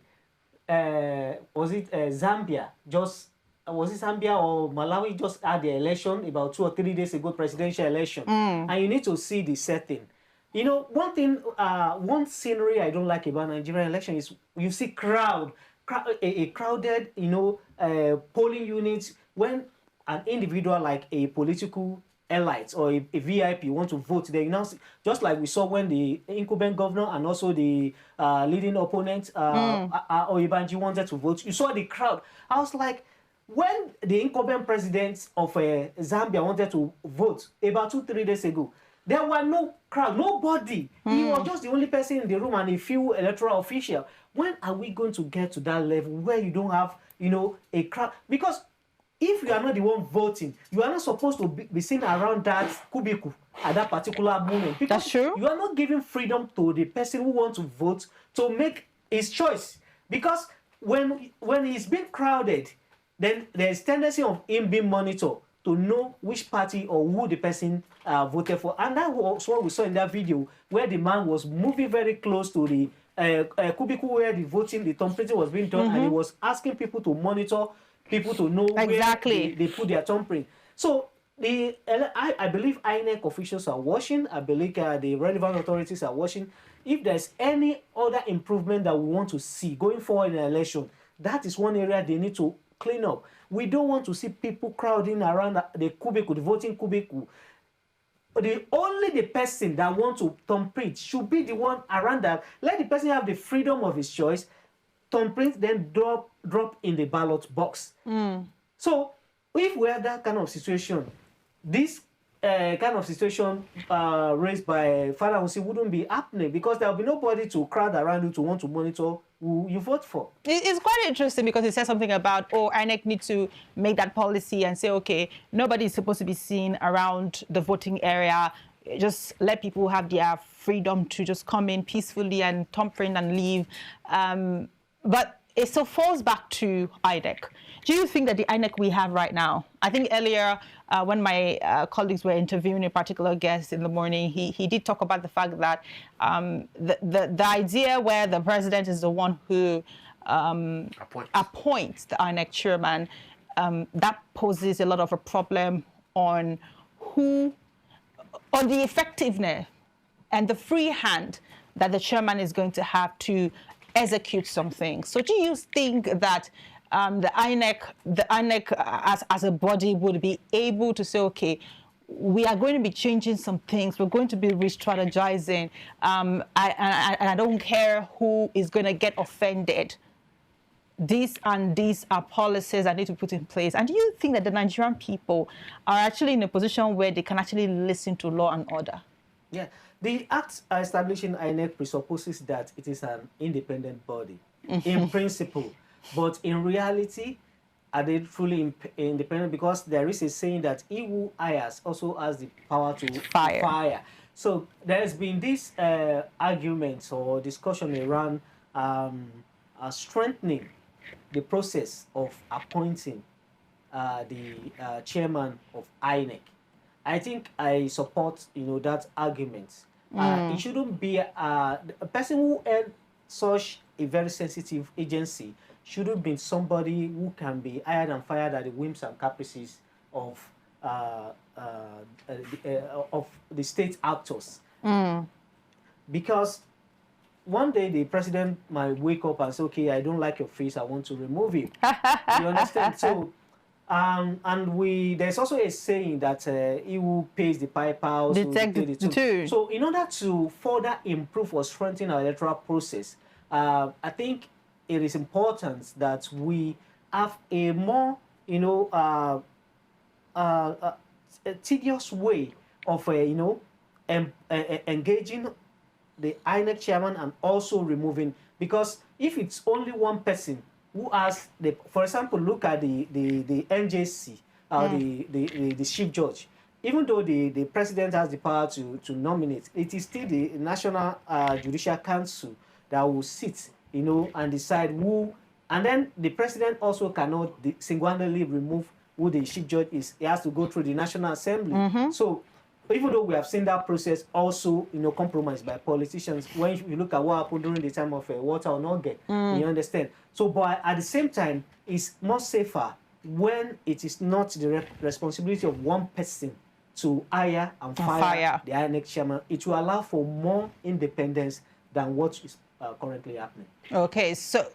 Was it Zambia? Was it Zambia or Malawi just had the election about 2 or 3 days ago, presidential election, and you need to see the setting. You know, one scenery I don't like about Nigerian election is you see a crowded, you know, polling units when an individual like a political elite or a VIP want to vote there. You know, just like we saw when the incumbent governor and also the leading opponent, Oyebanji, wanted to vote. You saw the crowd. I was like, when the incumbent president of Zambia wanted to vote about 2-3 days ago, there were no crowd, nobody. He was just the only person in the room and a few electoral officials. When are we going to get to that level where you don't have, you know, a crowd? Because if you are not the one voting, you are not supposed to be seen around that cubicle at that particular moment. Because that's true. You are not giving freedom to the person who wants to vote to make his choice. Because when he's being crowded, then there's tendency of him being monitored to know which party or who the person voted for. And that was what we saw in that video, where the man was moving very close to the cubicle where the thumbprinting was being done, and he was asking people to monitor, people to know exactly where they put their thumbprint. So I believe INEC officials are watching. I believe the relevant authorities are watching. If there's any other improvement that we want to see going forward in the election, that is one area they need to clean up. We don't want to see people crowding around the cubicle, the voting cubicle. Only the person that wants to thumbprint should be the one around that. Let the person have the freedom of his choice. Thumbprint, then drop in the ballot box. So if we have that kind of situation, this kind of situation raised by Father Osun wouldn't be happening, because there will be nobody to crowd around you to want to monitor who you vote for. It's quite interesting, because he said something about, INEC need to make that policy and say, okay, nobody is supposed to be seen around the voting area. Just let people have their freedom to just come in peacefully and thumbprint and leave. But it still falls back to INEC. Do you think that the INEC we have right now, I think earlier when my colleagues were interviewing a particular guest in the morning, he did talk about the fact that the idea where the president is the one who appoints the INEC chairman, that poses a lot of a problem on the effectiveness and the free hand that the chairman is going to have to execute something. So do you think that the INEC as a body would be able to say, okay, we are going to be changing some things, we're going to be re-strategizing, I don't care who is going to get offended. These and these are policies I need to put in place. And do you think that the Nigerian people are actually in a position where they can actually listen to law and order? Yeah. The act establishing INEC presupposes that it is an independent body in principle, but in reality, are they truly independent? Because there is a saying that he who hires also has the power to fire. So there has been this argument or discussion around strengthening the process of appointing the chairman of INEC. I think I support, that argument. It shouldn't be a person who held such a very sensitive agency shouldn't be somebody who can be hired and fired at the whims and caprices of the state actors. Because one day the president might wake up and say, okay, I don't like your face, I want to remove you. You understand? So and there's also a saying that he who pays the piper detect the tune. So in order to further improve or strengthen our electoral process, I think it is important that we have a more, a tedious way of, engaging the INEC chairman and also removing, because if it's only one person who has for example, look at the NJC, the chief judge. Even though the president has the power to nominate, it is still the National Judicial Council that will sit, and decide who. And then the president also cannot single-handedly remove who the chief judge is. He has to go through the National Assembly. So even though we have seen that process also, compromised by politicians, when you look at what happened during the time of Walter Onoge, you understand. So, but at the same time, it's more safer when it is not the responsibility of one person to hire and fire the INEC chairman. It will allow for more independence than what is currently happening. Okay, so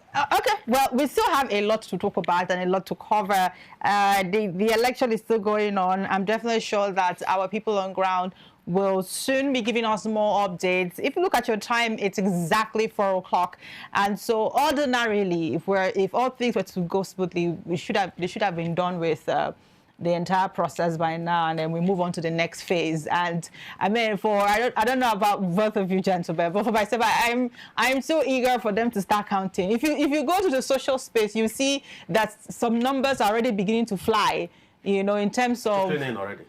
well, we still have a lot to talk about and a lot to cover. The election is still going on. I'm definitely sure that our people on ground will soon be giving us more updates. If you look at your time, it's exactly 4 o'clock, and so ordinarily, if all things were to go smoothly, they should have been done with the entire process by now, and then we move on to the next phase. And I mean, I don't know about both of you gentlemen, but for myself, I'm so eager for them to start counting. If you go to the social space, you see that some numbers are already beginning to fly, in terms of already.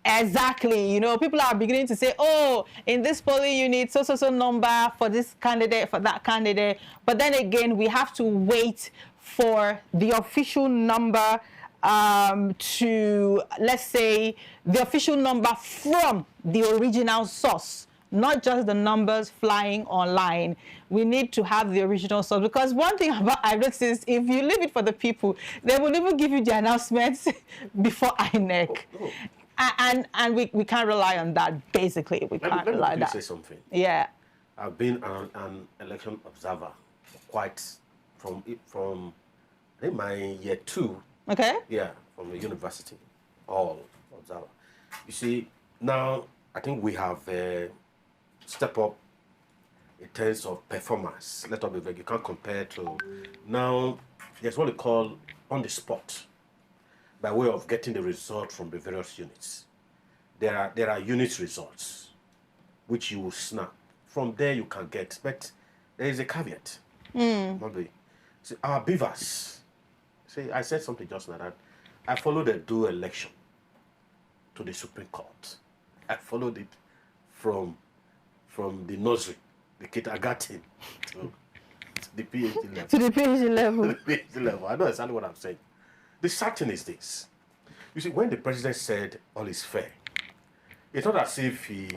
Exactly. People are beginning to say, oh, in this polling unit, so number for this candidate, for that candidate. But then again, we have to wait for the official number to, let's say, the official number from the original source, not just the numbers flying online. We need to have the original source, because one thing about INEC is if you leave it for the people, they will even give you the announcements before INEC. And we can't rely on that, basically. We can't rely on that. Let me say something. Yeah. I've been an election observer quite from I think my year 2. Okay. Yeah, from the university, all observer. You see, now I think we have stepped up in terms of performance. Let us be vague. You can't compare to now. There's what they call on the spot, by way of getting the result from the various units. There are unit results, which you will snap. From there you can get, but there is a caveat. Maybe. See, our beavers. See, I said something just like that. I followed the dual election to the Supreme Court. I followed it from the nursery, the kindergarten, the PhD level. To the PhD level. To the PhD level. I know exactly what I'm saying. The sad thing is this. You see, when the president said all is fair, it's not as if he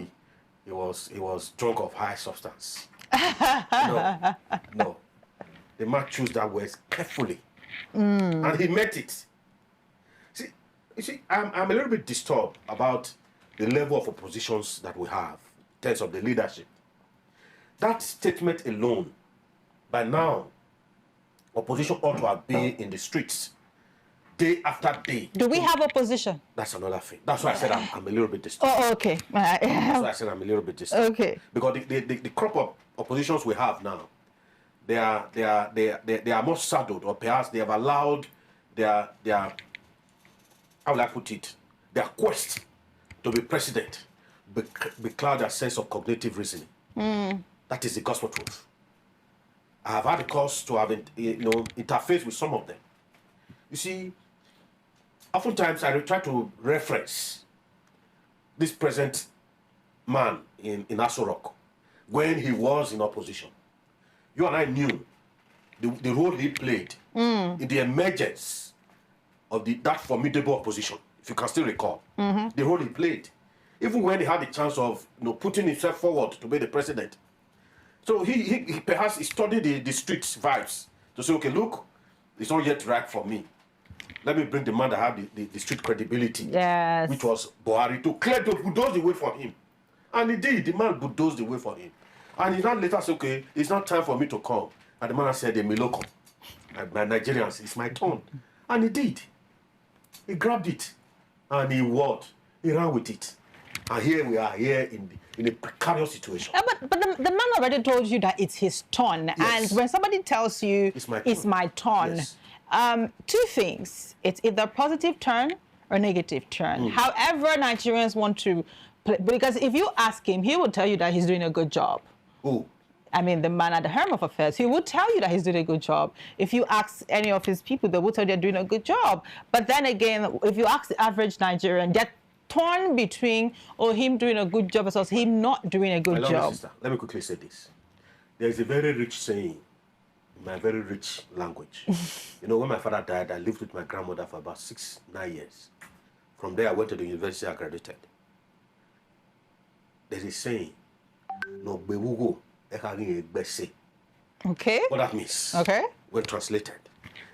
was drunk of high substance. No. The man chose that words carefully. And he meant it. You see, I'm a little bit disturbed about the level of oppositions that we have in terms of the leadership. That statement alone, by now, opposition ought to have been in the streets day after day. Do we have opposition? That's another thing. That's why I said I'm a little bit disturbed. Oh, okay. That's why I said I'm a little bit disturbed. Okay. Because the crop of oppositions we have now, they are more saddled, or perhaps they have allowed their how will I put it, their quest to be president becloud their sense of cognitive reasoning. That is the gospel truth. I have had the cause to have interface with some of them. You see, oftentimes I try to reference this present man in Aso Rock when he was in opposition. You and I knew the role he played in the emergence of that formidable opposition, if you can still recall, the role he played, even when he had the chance of putting himself forward to be the president. So he perhaps studied the streets vibes to say, okay, look, it's not yet right for me. Let me bring the man that had the street credibility, yes, which was Buhari, to bulldoze the way for him. And he did. The man bulldozed the way for him. And he now later said, okay, it's not time for me to come. And the man said, Emiloko, my Nigerians, it's my turn. And he did. He grabbed it. And he ran with it. And here we are, here in a precarious situation. Yeah, but the man already told you that it's his turn. Yes. And when somebody tells you it's my turn, yes, two things. It's either positive turn or negative turn. However Nigerians want to play, because if you ask him, he will tell you that he's doing a good job. Who? I mean, the man at the helm of affairs, he would tell you that he's doing a good job. If you ask any of his people, they will tell you they're doing a good job. But then again, if you ask the average Nigerian, they're torn between him doing a good job versus him not doing a good job. Sister, let me quickly say this. There is a very rich saying in my very rich language. When my father died, I lived with my grandmother for about 9 years. From there, I went to the university, I graduated. There's a saying, no bewugo. Okay. What that means, okay, when translated,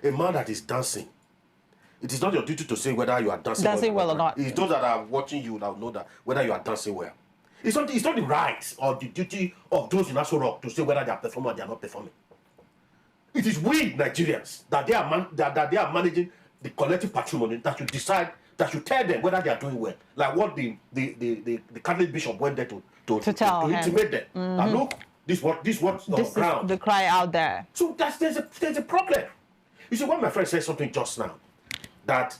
a man that is dancing, it is not your duty to say whether you are dancing well or not. It's those that are watching you that know that whether you are dancing well. It's not the right or the duty of those in Aso Rock to say whether they are performing or they are not performing. It is we Nigerians that they are managing the collective patrimony that should decide, that should tell them whether they are doing well. Like what the Catholic bishop went there to intimate them. And look, this is the cry out there. So there's a problem. You see, when my friend said something just now, that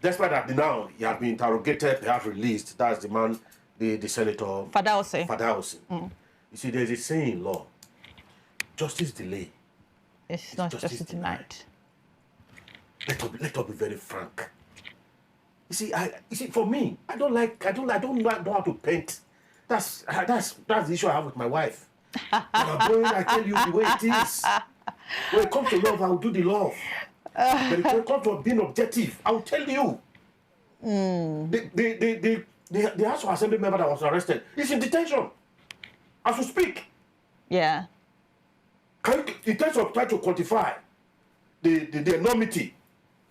despite that now he has been interrogated, perhaps released, that's the man, the senator Fadaose. You see, there's a saying in law, justice delay. It's not justice denied. Let us be very frank. You see, for me, I don't know how to paint. That's the issue I have with my wife. When I tell you the way it is. When it comes to love, I will do the love. But when it comes to being objective, I will tell you. The House of Assembly member that was arrested is in detention as we speak. Yeah. In terms of trying to quantify the enormity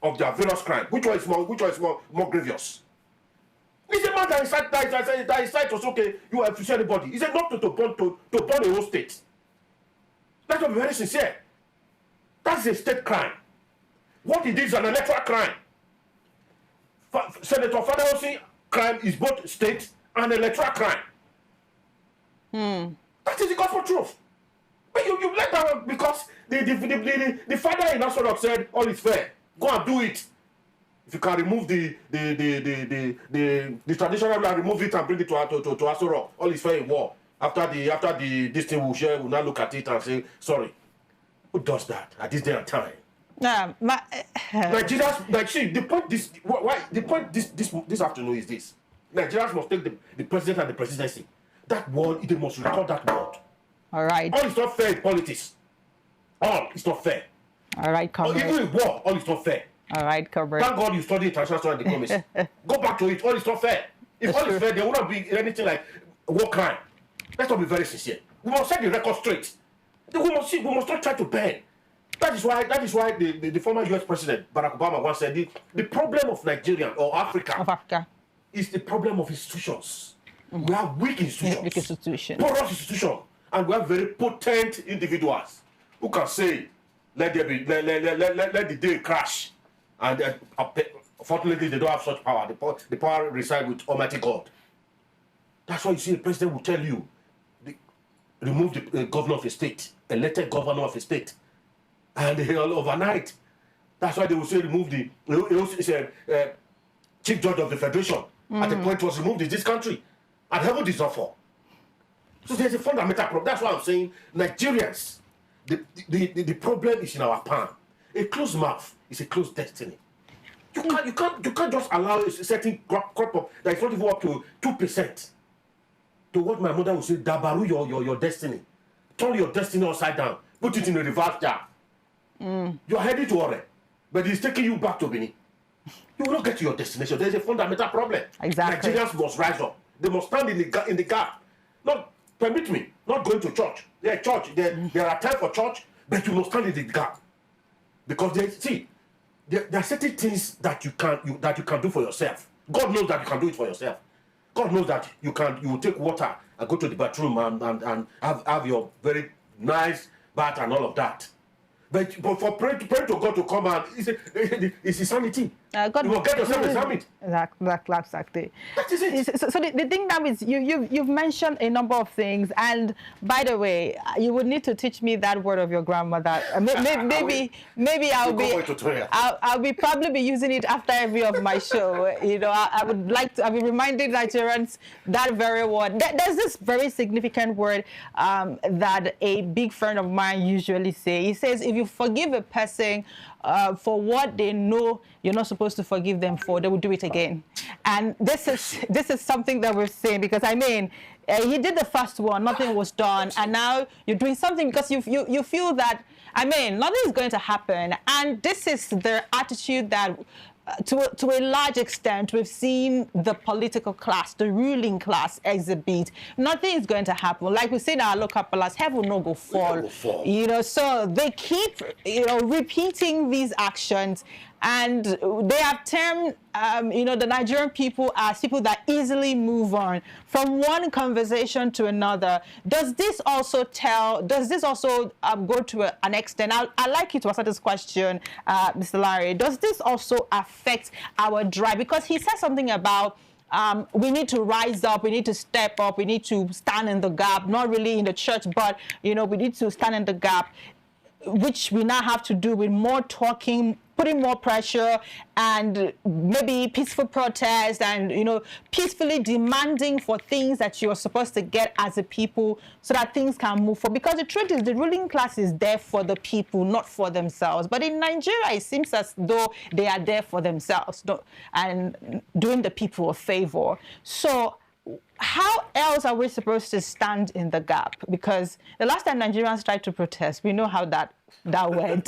of their various crimes, which one is more grievous? It's a man that is said to say, okay, you have to see anybody. He said not to burn a whole state. Let's be very sincere. That's a state crime. What he did is an electoral crime. Senator Fadaose crime is both state and electoral crime. That is the gospel truth. But you let that because the father in Aso Rock said all is fair. Go and do it. If you can remove the traditional law, remove it and bring it to Aso Rock, all is fair in war. After this thing will now look at it and say, sorry. Who does that at this day and time? Nigerians, see, the point this afternoon is this. Nigerians must take the president and the presidency. That word, they must record that word. All right. All is not fair in politics. All is not fair. All right, comrade. Even in war, all is not fair. All right, comrade. Thank God you study international study and diplomacy. Go back to it. All is not fair. If all is fair, there would not be anything like war crime. Let's not be very sincere. We must set the record straight. We must not try to bend. That is why the former US President Barack Obama once said the problem of Nigeria or Africa is the problem of institutions. We have weak institutions, porous institutions, and we have very potent individuals who can say, let the day crash. And fortunately, they don't have such power. The power resides with Almighty God. That's why you see the president will tell you, remove the governor of a state, elected governor of a state, and overnight. That's why they will say remove the chief judge of the federation. At the point was removed in this country, and heaven does not fall. So there's a fundamental problem. That's why I'm saying Nigerians, the problem is in our palm. A closed mouth is a closed destiny. You can't just allow a certain crop up that is not even up to 2%. To what my mother would say, dabaru your destiny. Turn your destiny upside down. Put it in a reverse jar. You're heading to Ore, but it's taking you back to Benin. You will not get to your destination. There's a fundamental problem. Exactly. Nigerians must rise up. They must stand in the gap. Not permit me, not going to church. Yeah, church. There are times for church, but you must stand in the gap. Because there are certain things that you can do for yourself. God knows that you can do it for yourself. God knows that you will take water and go to the bathroom and have your very nice bath and all of that. But for praying to God to come and it's insanity. God, you will get yourself examined. Exactly. That is it. So the thing now is you've mentioned a number of things, and by the way, you would need to teach me that word of your grandmother. Maybe I'll probably be using it after every of my show. You know, I'll be reminding Nigerians that very word. There's this very significant word that a big friend of mine usually say. He says, if you forgive a person for what they know you're not supposed to forgive them for, they will do it again. And this is something that we're saying, because I mean, he did the first one, nothing was done, and now you're doing something because you feel that, I mean, nothing is going to happen. And this is the attitude that to a large extent we've seen the political class, the ruling class exhibit. Nothing is going to happen. Like we say in our local palace, heaven no go fall. You know, so they keep repeating these actions, and they have termed the Nigerian people as people that easily move on from one conversation to another. Does this also go to an extent? I'd like you to answer this question, Mr. Larry. Does this also affect our drive? Because he said something about we need to rise up, we need to step up, we need to stand in the gap, not really in the church, but we need to stand in the gap, which we now have to do with more talking, putting more pressure, and maybe peaceful protest, and peacefully demanding for things that you're supposed to get as a people, so that things can move forward. Because the truth is, the ruling class is there for the people, not for themselves. But in Nigeria, it seems as though they are there for themselves and doing the people a favor. So how else are we supposed to stand in the gap? Because the last time Nigerians tried to protest, we know how that went.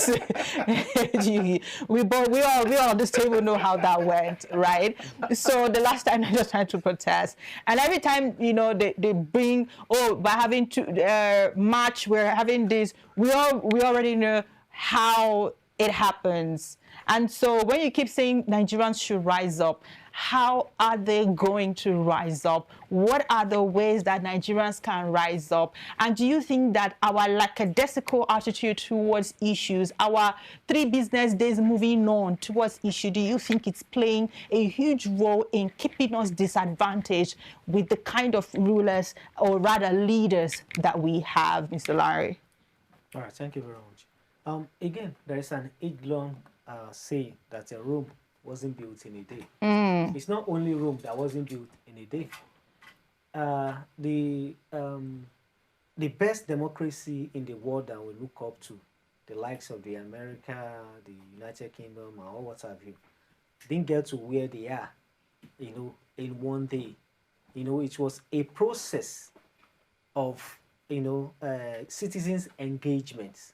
we all on this table know how that went, right? So the last time Nigerians tried to protest, and every time they bring, by having to march, we're having this. We already know how it happens. And so when you keep saying Nigerians should rise up, how are they going to rise up? What are the ways that Nigerians can rise up? And do you think that our lackadaisical attitude towards issues, our 3 business days moving on towards issue, do you think it's playing a huge role in keeping us disadvantaged with the kind of rulers, or rather leaders, that we have, Mr. Larry? All right, thank you very much. Again, there is an age-long saying that a Rome wasn't built in a day. It's not only Rome that wasn't built in a day. The best democracy in the world that we look up to, the likes of the America, the United Kingdom, and all what have you, didn't get to where they are, in one day. It was a process of, citizens' engagement.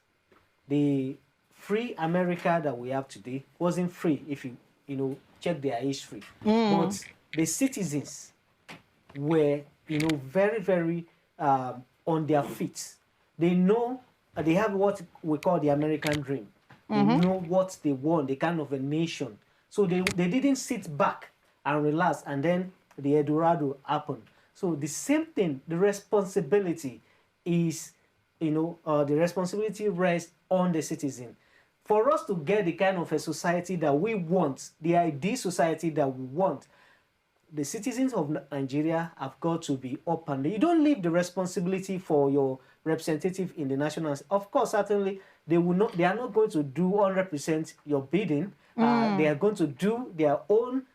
the free America that we have today wasn't free if you check their history. But the citizens were, very, very on their feet. They know, they have what we call the American dream. They know what they want, the kind of a nation. So they didn't sit back and relax, and then the Eldorado happened. So the same thing, the responsibility is, the responsibility rests on the citizen. For us to get the kind of a society that we want, the ideal society that we want, the citizens of Nigeria have got to be up and you don't leave the responsibility for your representative in the national. Of course, certainly they are not going to do 100% your bidding. They are going to do their own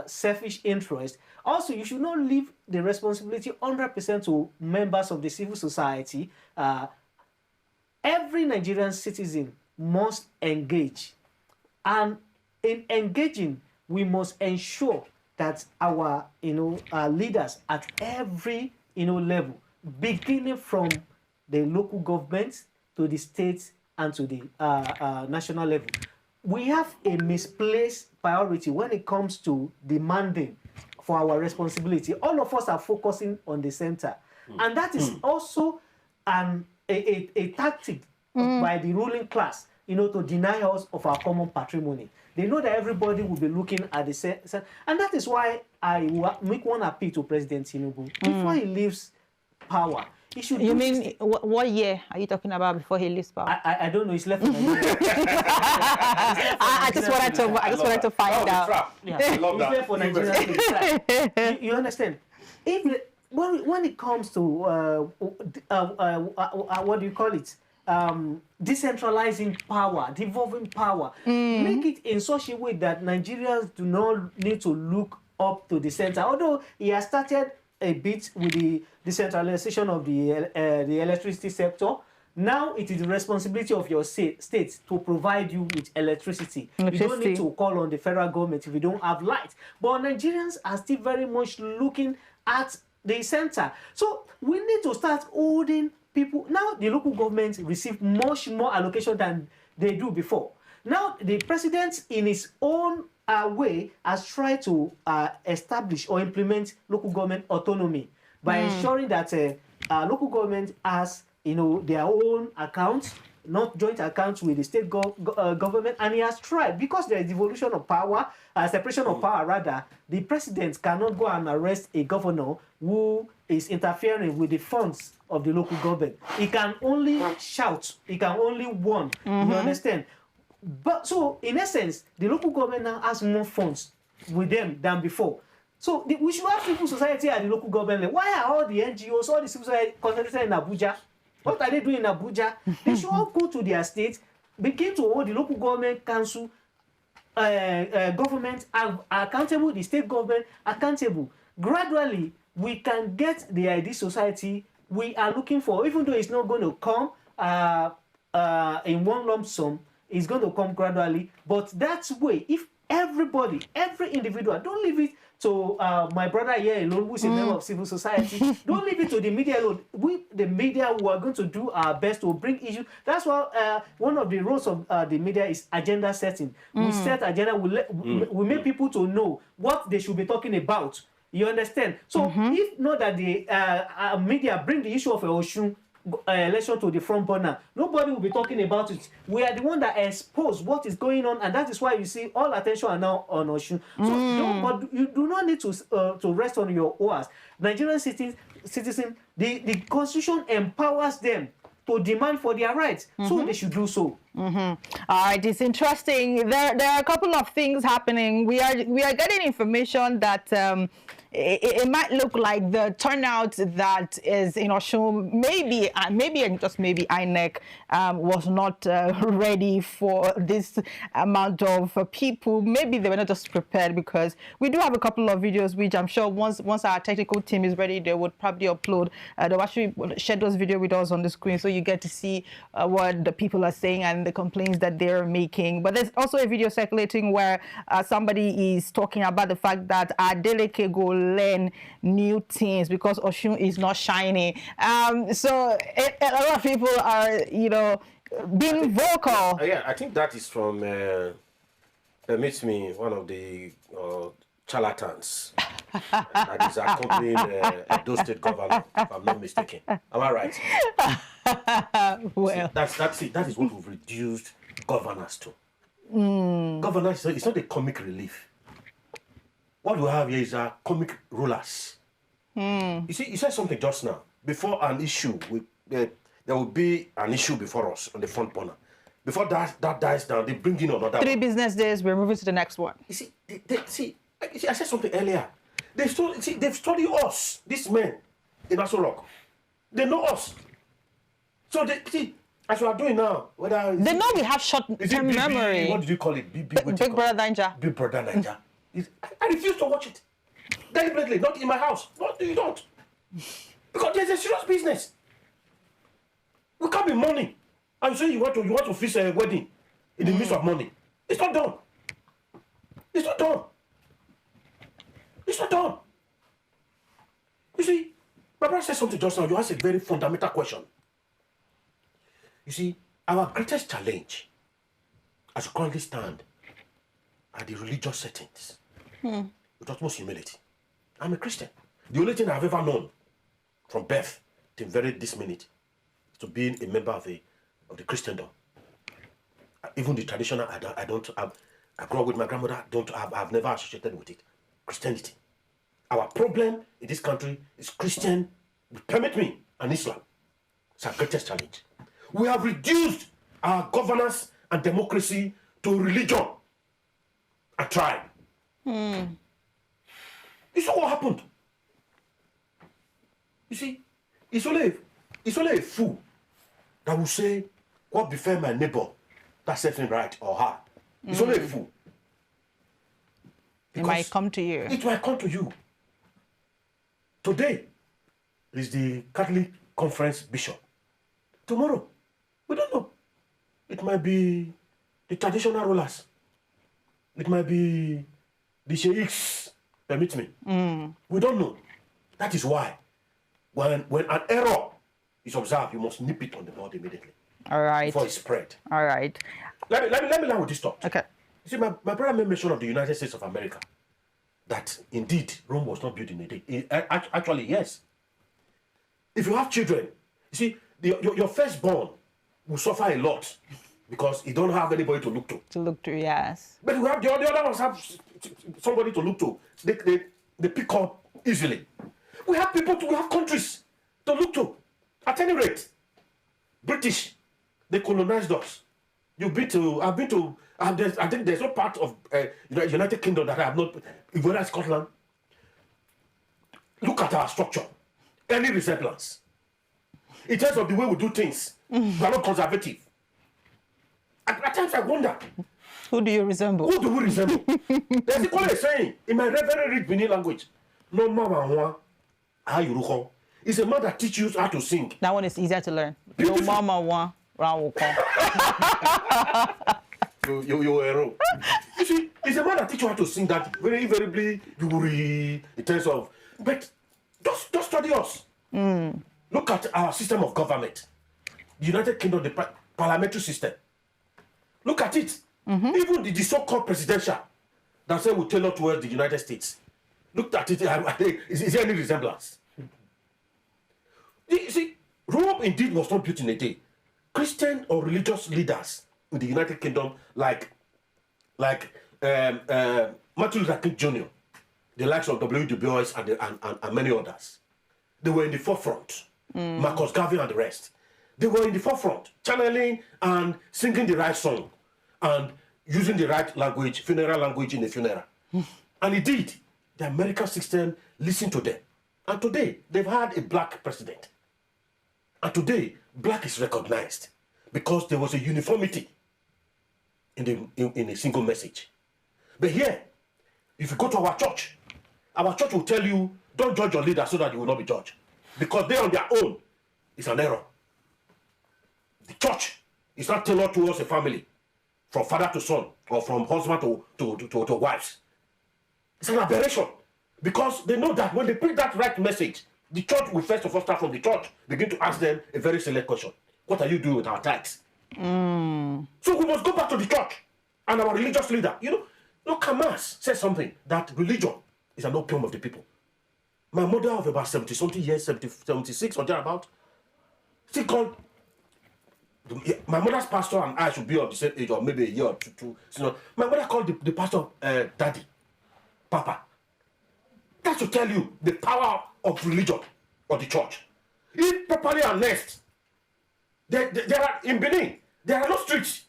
selfish interest. Also, you should not leave the responsibility 100% to members of the civil society. Every Nigerian citizen must engage, and in engaging, we must ensure that our leaders at every level, beginning from the local government to the state and to the national level, we have a misplaced priority when it comes to demanding for our responsibility. All of us are focusing on the center, and that is also a tactic by the ruling class, to deny us of our common patrimony. They know that everybody will be looking at the center, and that is why I make one appeal to President Tinubu. Before he leaves power, he should. You mean what year are you talking about before he leaves power? I don't know. He's left. I just wanted to find out. Yeah, he's left for Nigeria. You understand? When it comes to what do you call it? Decentralizing power, devolving power, make it in such a way that Nigerians do not need to look up to the center. Although he has started a bit with the decentralization of the electricity sector, now it is the responsibility of your state to provide you with electricity. You don't need to call on the federal government if you don't have light. But Nigerians are still very much looking at the center. So we need to start holding people. Now the local governments receive much more allocation than they do before. Now the president in his own way has tried to establish or implement local government autonomy by ensuring that local government has their own accounts, not joint accounts with the state government, and he has tried, because there is devolution of power, separation of power rather. The president cannot go and arrest a governor who is interfering with the funds of the local government. He can only shout, he can only warn. You understand? But so in essence, the local government now has more funds with them than before. So we should have civil society at the local government. Why are all the NGOs, all the civil society concentrated in Abuja? What are they doing in Abuja? They should all go to their state, begin to hold the local government council, government accountable, the state government accountable. Gradually, we can get the ideal society we are looking for, even though it's not going to come in one lump sum. It's going to come gradually. But that's way, if everybody, every individual, don't leave it to my brother here alone, who's a member of civil society. Don't leave it to the media alone. We, the media, we are going to do our best to bring issues. That's why one of the roles of the media is agenda setting. We set agenda, we make people to know what they should be talking about. You understand? So if not that the media bring the issue of Osun election to the front burner, nobody will be talking about it. We are the one that expose what is going on, and that is why you see all attention are now on Osun. So but you do not need to rest on your oars. Nigerian citizens, the constitution empowers them to demand for their rights, so they should do so. All right, it's interesting. There are a couple of things happening. We are getting information that it might look like the turnout that is in Osun, maybe and just maybe INEC was not ready for this amount of people. Maybe they were not just prepared, because we do have a couple of videos which I'm sure once our technical team is ready, they would probably upload. They'll actually share those videos with us on the screen, so you get to see what the people are saying and the complaints that they're making. But there's also a video circulating where somebody is talking about the fact that Adeleke go learn new things because Osun is not shiny. So a lot of people are, being vocal. Yeah, I think that is from, permits me, one of the charlatans that is accompanying Edo State governor, if I'm not mistaken. Am I right? Well, See, that is what we've reduced governors to. Governors, it's not a comic relief. What we have here is comic rulers. You see, you said something just now. Before an issue, there will be an issue before us on the front burner. Before that dies down, they bring in another 3 one. business days, we're moving to the next one. You see, I said something earlier. They've studied us, these men in Aso Rock. They know us. So they see, as we are doing now, whether They know we have short-term memory. What did you call it? Big Brother Danger. Big Brother Niger. I refuse to watch it. Deliberately, not in my house. You don't. Because there's a serious business. We can't be mourning. And you say you want to fix a wedding in the midst of money. It's not done. It's not done. It's not done. You see, my brother said something just now. You asked a very fundamental question. You see, our greatest challenge as we currently stand are the religious settings. With utmost humility. I'm a Christian. The only thing I've ever known from birth to this minute is to being a member of the Christendom. Even the traditional, I grew up with my grandmother, I've never associated with it. Christianity. Our problem in this country is Christian, permit me, and Islam. It's our greatest challenge. We have reduced our governance and democracy to religion and tribe. You saw what happened. You see, it's only a fool that will say, what befell my neighbor, that's something right, or her. It's only a fool. It might come to you. It might come to you. Today is the Catholic Conference Bishop. Tomorrow, we don't know. It might be the traditional rulers. It might be the sheikhs, permit me. We don't know. That is why when an error is observed, you must nip it on the bud immediately. All right. Before it spread. All right. Let me learn with this thought. Okay. You see, my brother made mention of the United States of America. That indeed Rome was not built in a day. Actually, yes. If you have children, you see, your firstborn will suffer a lot because you don't have anybody to look to. To look to, yes. But we have the other ones have somebody to look to. They pick up easily. We have countries to look to. At any rate, British, they colonized us. I think there's no part of United Kingdom that I have not, whether Scotland. Look at our structure. Any resemblance. In terms of the way we do things, we are not conservative. At times I wonder. Who do you resemble? Who do we resemble? There's equally a saying in my very rich Benin language. No mama how you look. It's a man that teaches you how to sing. That one is easier to learn. Beautiful. No mama one, round will come. You hero. You see, it's a man that teaches you how to sing that very invariably you will in terms of. But just study us. Look at our system of government. The United Kingdom, the parliamentary system. Look at it. Even the so-called presidential that say we tailor towards the United States. Look at it. Is there any resemblance? You see, Rome indeed was not built in a day. Christian or religious leaders in the United Kingdom, like Martin Luther King Jr., the likes of W. Du Bois and many others, they were in the forefront. Marcus Garvey and the rest. They were in the forefront, channeling and singing the right song and using the right language, funeral language in the funeral. And indeed, the American system listened to them. And today, they've had a black president. And today, black is recognized because there was a uniformity in a single message. But here, if you go to our church will tell you, don't judge your leader so that you will not be judged. Because they on their own is an error. The church is not tailored towards a family, from father to son, or from husband to wives. It's an aberration. Because they know that when they bring that right message, the church will first of all start from the church, begin to ask them a very select question. What are you doing with our tithes? So we must go back to the church and our religious leader. Kamas says something that religion is an opium of the people. My mother of about 70-something years, 76 or thereabout, she called. My mother's pastor and I should be of the same age, or maybe a year or two. My mother called the pastor daddy, papa. That should tell you the power of religion or the church. If properly harnessed, there are in Benin, there are no streets.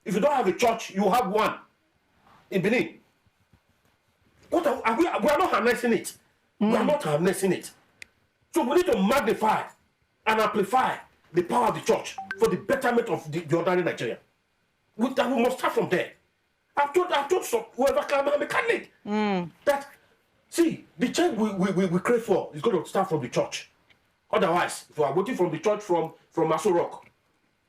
If you don't have a church, you have one in Benin. We are not harnessing it. We are not harnessing it. So we need to magnify and amplify the power of the church for the betterment of the ordinary Nigeria. We must start from there. I've told some whoever can be mechanic that the change we crave for is going to start from the church. Otherwise, if we are waiting from the church from Aso Rock,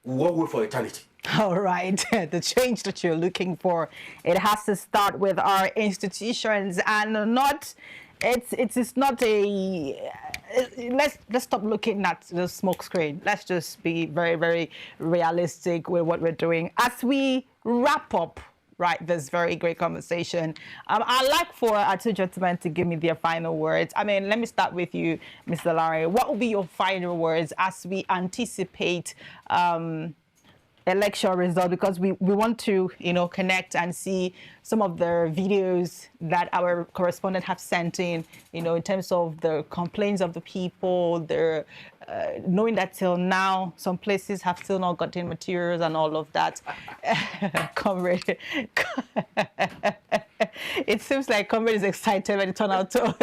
we won't wait for eternity. All right, the change that you're looking for, it has to start with our institutions and not. It's not a. Let's stop looking at the smoke screen. Let's just be very, very realistic with what we're doing as we wrap up. Right, this very great conversation. I'd like for our two gentlemen to give me their final words. I mean, let me start with you, Mr. Larry. What will be your final words as we anticipate election result? Because we want to, connect and see some of the videos that our correspondent have sent in, in terms of the complaints of the people, their knowing that till now some places have still not gotten materials and all of that. Comrade, it seems like Comrade is excited when it turned out what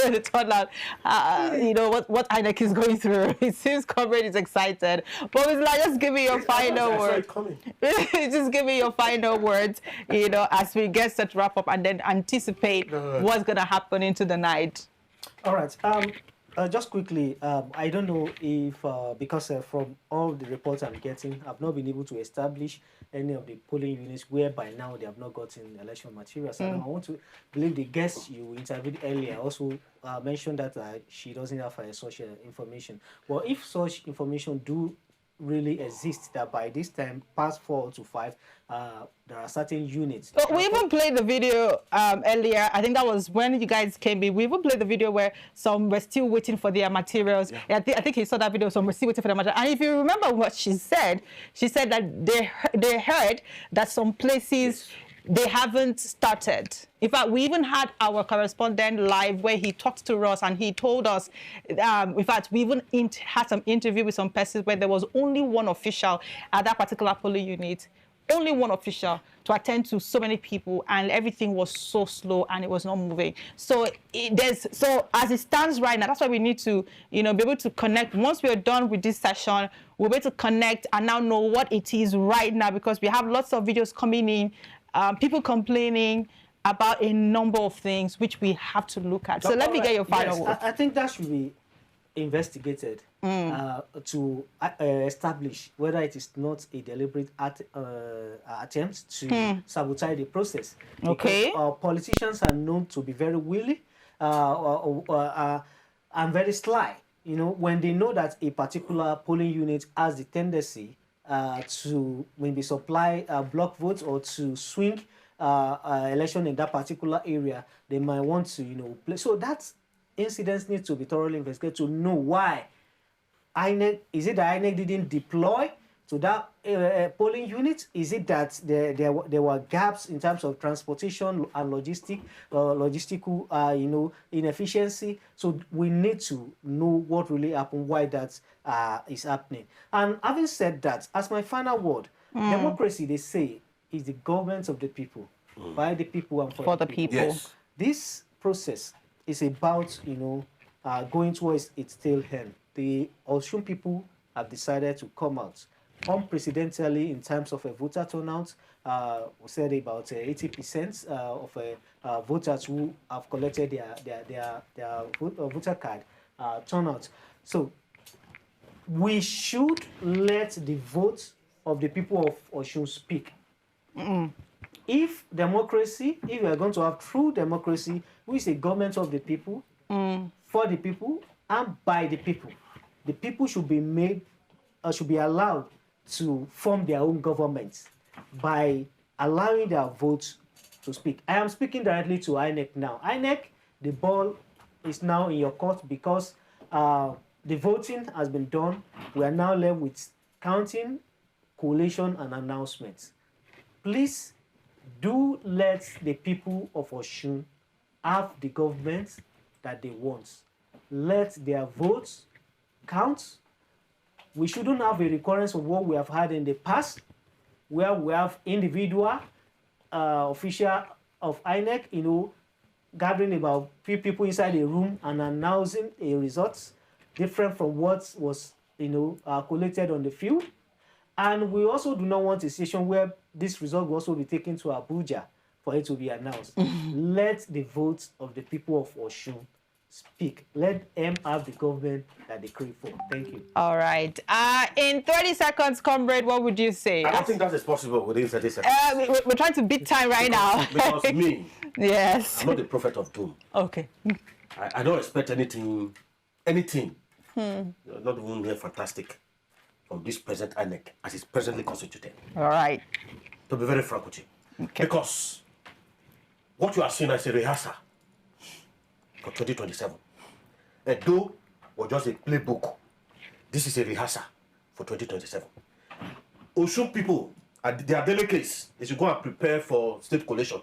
INEC is going through. It seems Comrade is excited. But it's like, just give me your final words. Just give me your final words, as we get set to wrap up and then anticipate what's going to happen into the night. All right. Just quickly, I don't know if, because from all the reports I'm getting, I've not been able to establish any of the polling units where by now they have not gotten election materials. And I want to believe the guest you interviewed earlier also mentioned that she doesn't have such information. Well, if such information do really exist, that by this time, past 4 to 5, there are certain units. We even played the video earlier. I think that was when you guys came in. We even played the video where some were still waiting for their materials. Yeah. I think he saw that video. Some were still waiting for their materials. And if you remember what she said that they heard that some places they haven't started. In fact, we even had our correspondent live where he talked to us and he told us, in fact, we even had some interview with some persons where there was only one official at that particular polling unit, only one official to attend to so many people, and everything was so slow and it was not moving. So as it stands right now, that's why we need to, be able to connect. Once we are done with this session, we'll be able to connect and now know what it is right now, because we have lots of videos coming in. People complaining about a number of things which we have to look at. So let me get your final word. I think that should be investigated to establish whether it is not a deliberate attempt to sabotage the process. Okay. Because politicians are known to be very willy and very sly. When they know that a particular polling unit has the tendency to maybe supply block votes or to swing election in that particular area, they might want to, play. So that incidents need to be thoroughly investigated to know why. Is it that INEC didn't deploy to that polling unit? Is it that there were gaps in terms of transportation and logistical, inefficiency? So we need to know what really happened, why that is happening. And having said that, as my final word, democracy, they say, is the government of the people, by the people and for the people. Yes. This process is about, going towards its tail end. The Osun people have decided to come out unprecedentedly in terms of a voter turnout. We said about 80% of voters who have collected their voter card turnout. So we should let the vote of the people of Osun speak. If democracy, if we are going to have true democracy, which is a government of the people, for the people, and by the people should be made, should be allowed to form their own governments by allowing their votes to speak. I am speaking directly to INEC now. INEC, the ball is now in your court because the voting has been done. We are now left with counting, collation, and announcements. Please do let the people of Osun have the government that they want. Let their votes count. We shouldn't have a recurrence of what we have had in the past, where we have individual official of INEC, gathering about 3 people inside a room and announcing a result different from what was, collected on the field. And we also do not want a situation where this result will also be taken to Abuja for it to be announced. Let the votes of the people of Osun speak. Let them have the government that they crave for. Thank you. All right. In 30 seconds, comrade, what would you say? I don't think that is possible within 30 seconds. We're trying to beat time right now. Because me, yes. I'm not the prophet of doom. Okay. I don't expect anything, not even here fantastic, from this present INEC as it's presently constituted. All right. To be very frank with you. Okay. Because what you are seeing as a rehearsal for 2027. Though was just a playbook, this is a rehearsal for 2027. Osun people, their delegates, they should go and prepare for state collation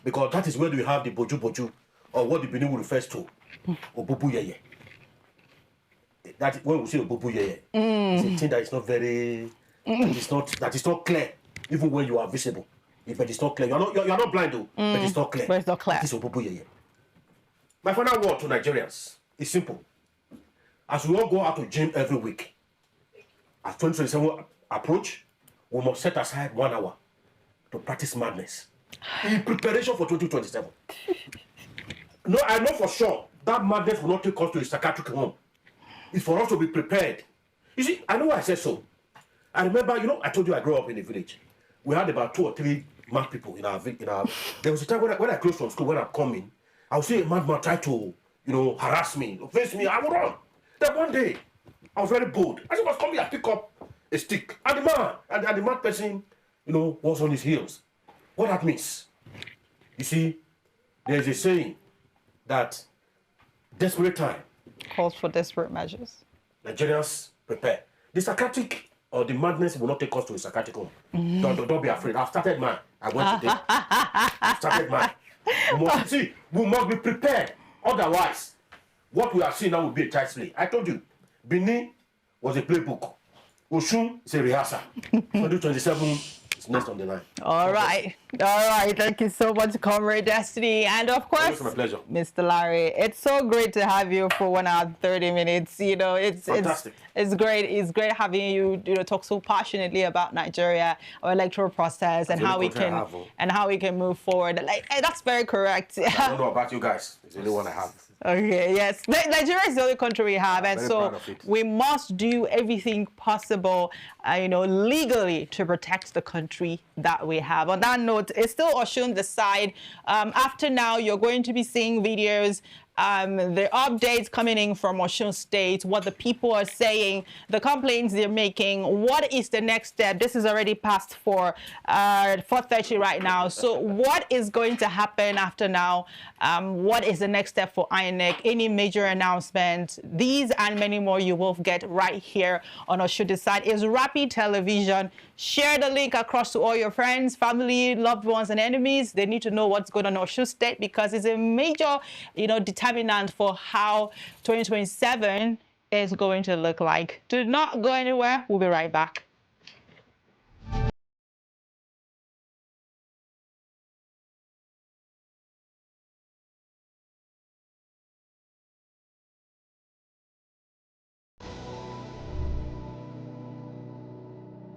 because that is where we have the boju, or what the Benin refers to, Obubu Yeye. That when we say Obubu Yeye, it's a thing that is not very, that is not clear, even when you are visible. But it's not clear. You're not blind though, but it's not clear. But it's not clear. It is Obubu Yeye. My final word to Nigerians is simple. As we all go out to gym every week, as 2027 approach, we must set aside 1 hour to practice madness in preparation for 2027. No, I know for sure that madness will not take us to a psychiatric home. It's for us to be prepared. You see, I know why I said so. I remember, I told you I grew up in a village. We had about 2 or 3 mad people in our. There was a time when I closed from school, when I'm coming, I would see a madman try to, harass me, face me. I would run. Then one day, I was very bold. As I was coming, I pick up a stick, and the mad person, was on his heels. What that means? You see, there's a saying that desperate time calls for desperate measures. Nigerians prepare. The psychiatric or the madness will not take us to a psychiatric home. Don't be afraid. I've started mine. I went today. I've started mine. We must be prepared. Otherwise, what we are seeing now will be a child's play. I told you, Benin was a playbook. Osun is a rehearsal. 2027 is next on the line. All right. Thank you so much, Comrade Destiny. And of course, it's my pleasure. Mr. Larry, it's so great to have you for 1 hour, 30 minutes. It's fantastic. It's great. It's great having you, talk so passionately about Nigeria, our electoral process, and how we can move forward. That's very correct. I don't know about you guys. It's the only one I have. Okay, yes. Nigeria is the only country we have, and so we must do everything possible, legally to protect the country that we have. On that note, it's still Osun the side. After now, you're going to be seeing videos, the updates coming in from Osun State, what the people are saying, the complaints they're making, what is the next step. This is already past 4:30 right now. So what is going to happen after now? What is the next step for INEC? Any major announcement? These and many more you will get right here on Osun Decide. It's Rapid Television. Share the link across to all your friends, family, loved ones, and enemies. They need to know what's going on in Osun State because it's a major, determinant for how 2027 is going to look like. Do not go anywhere. We'll be right back.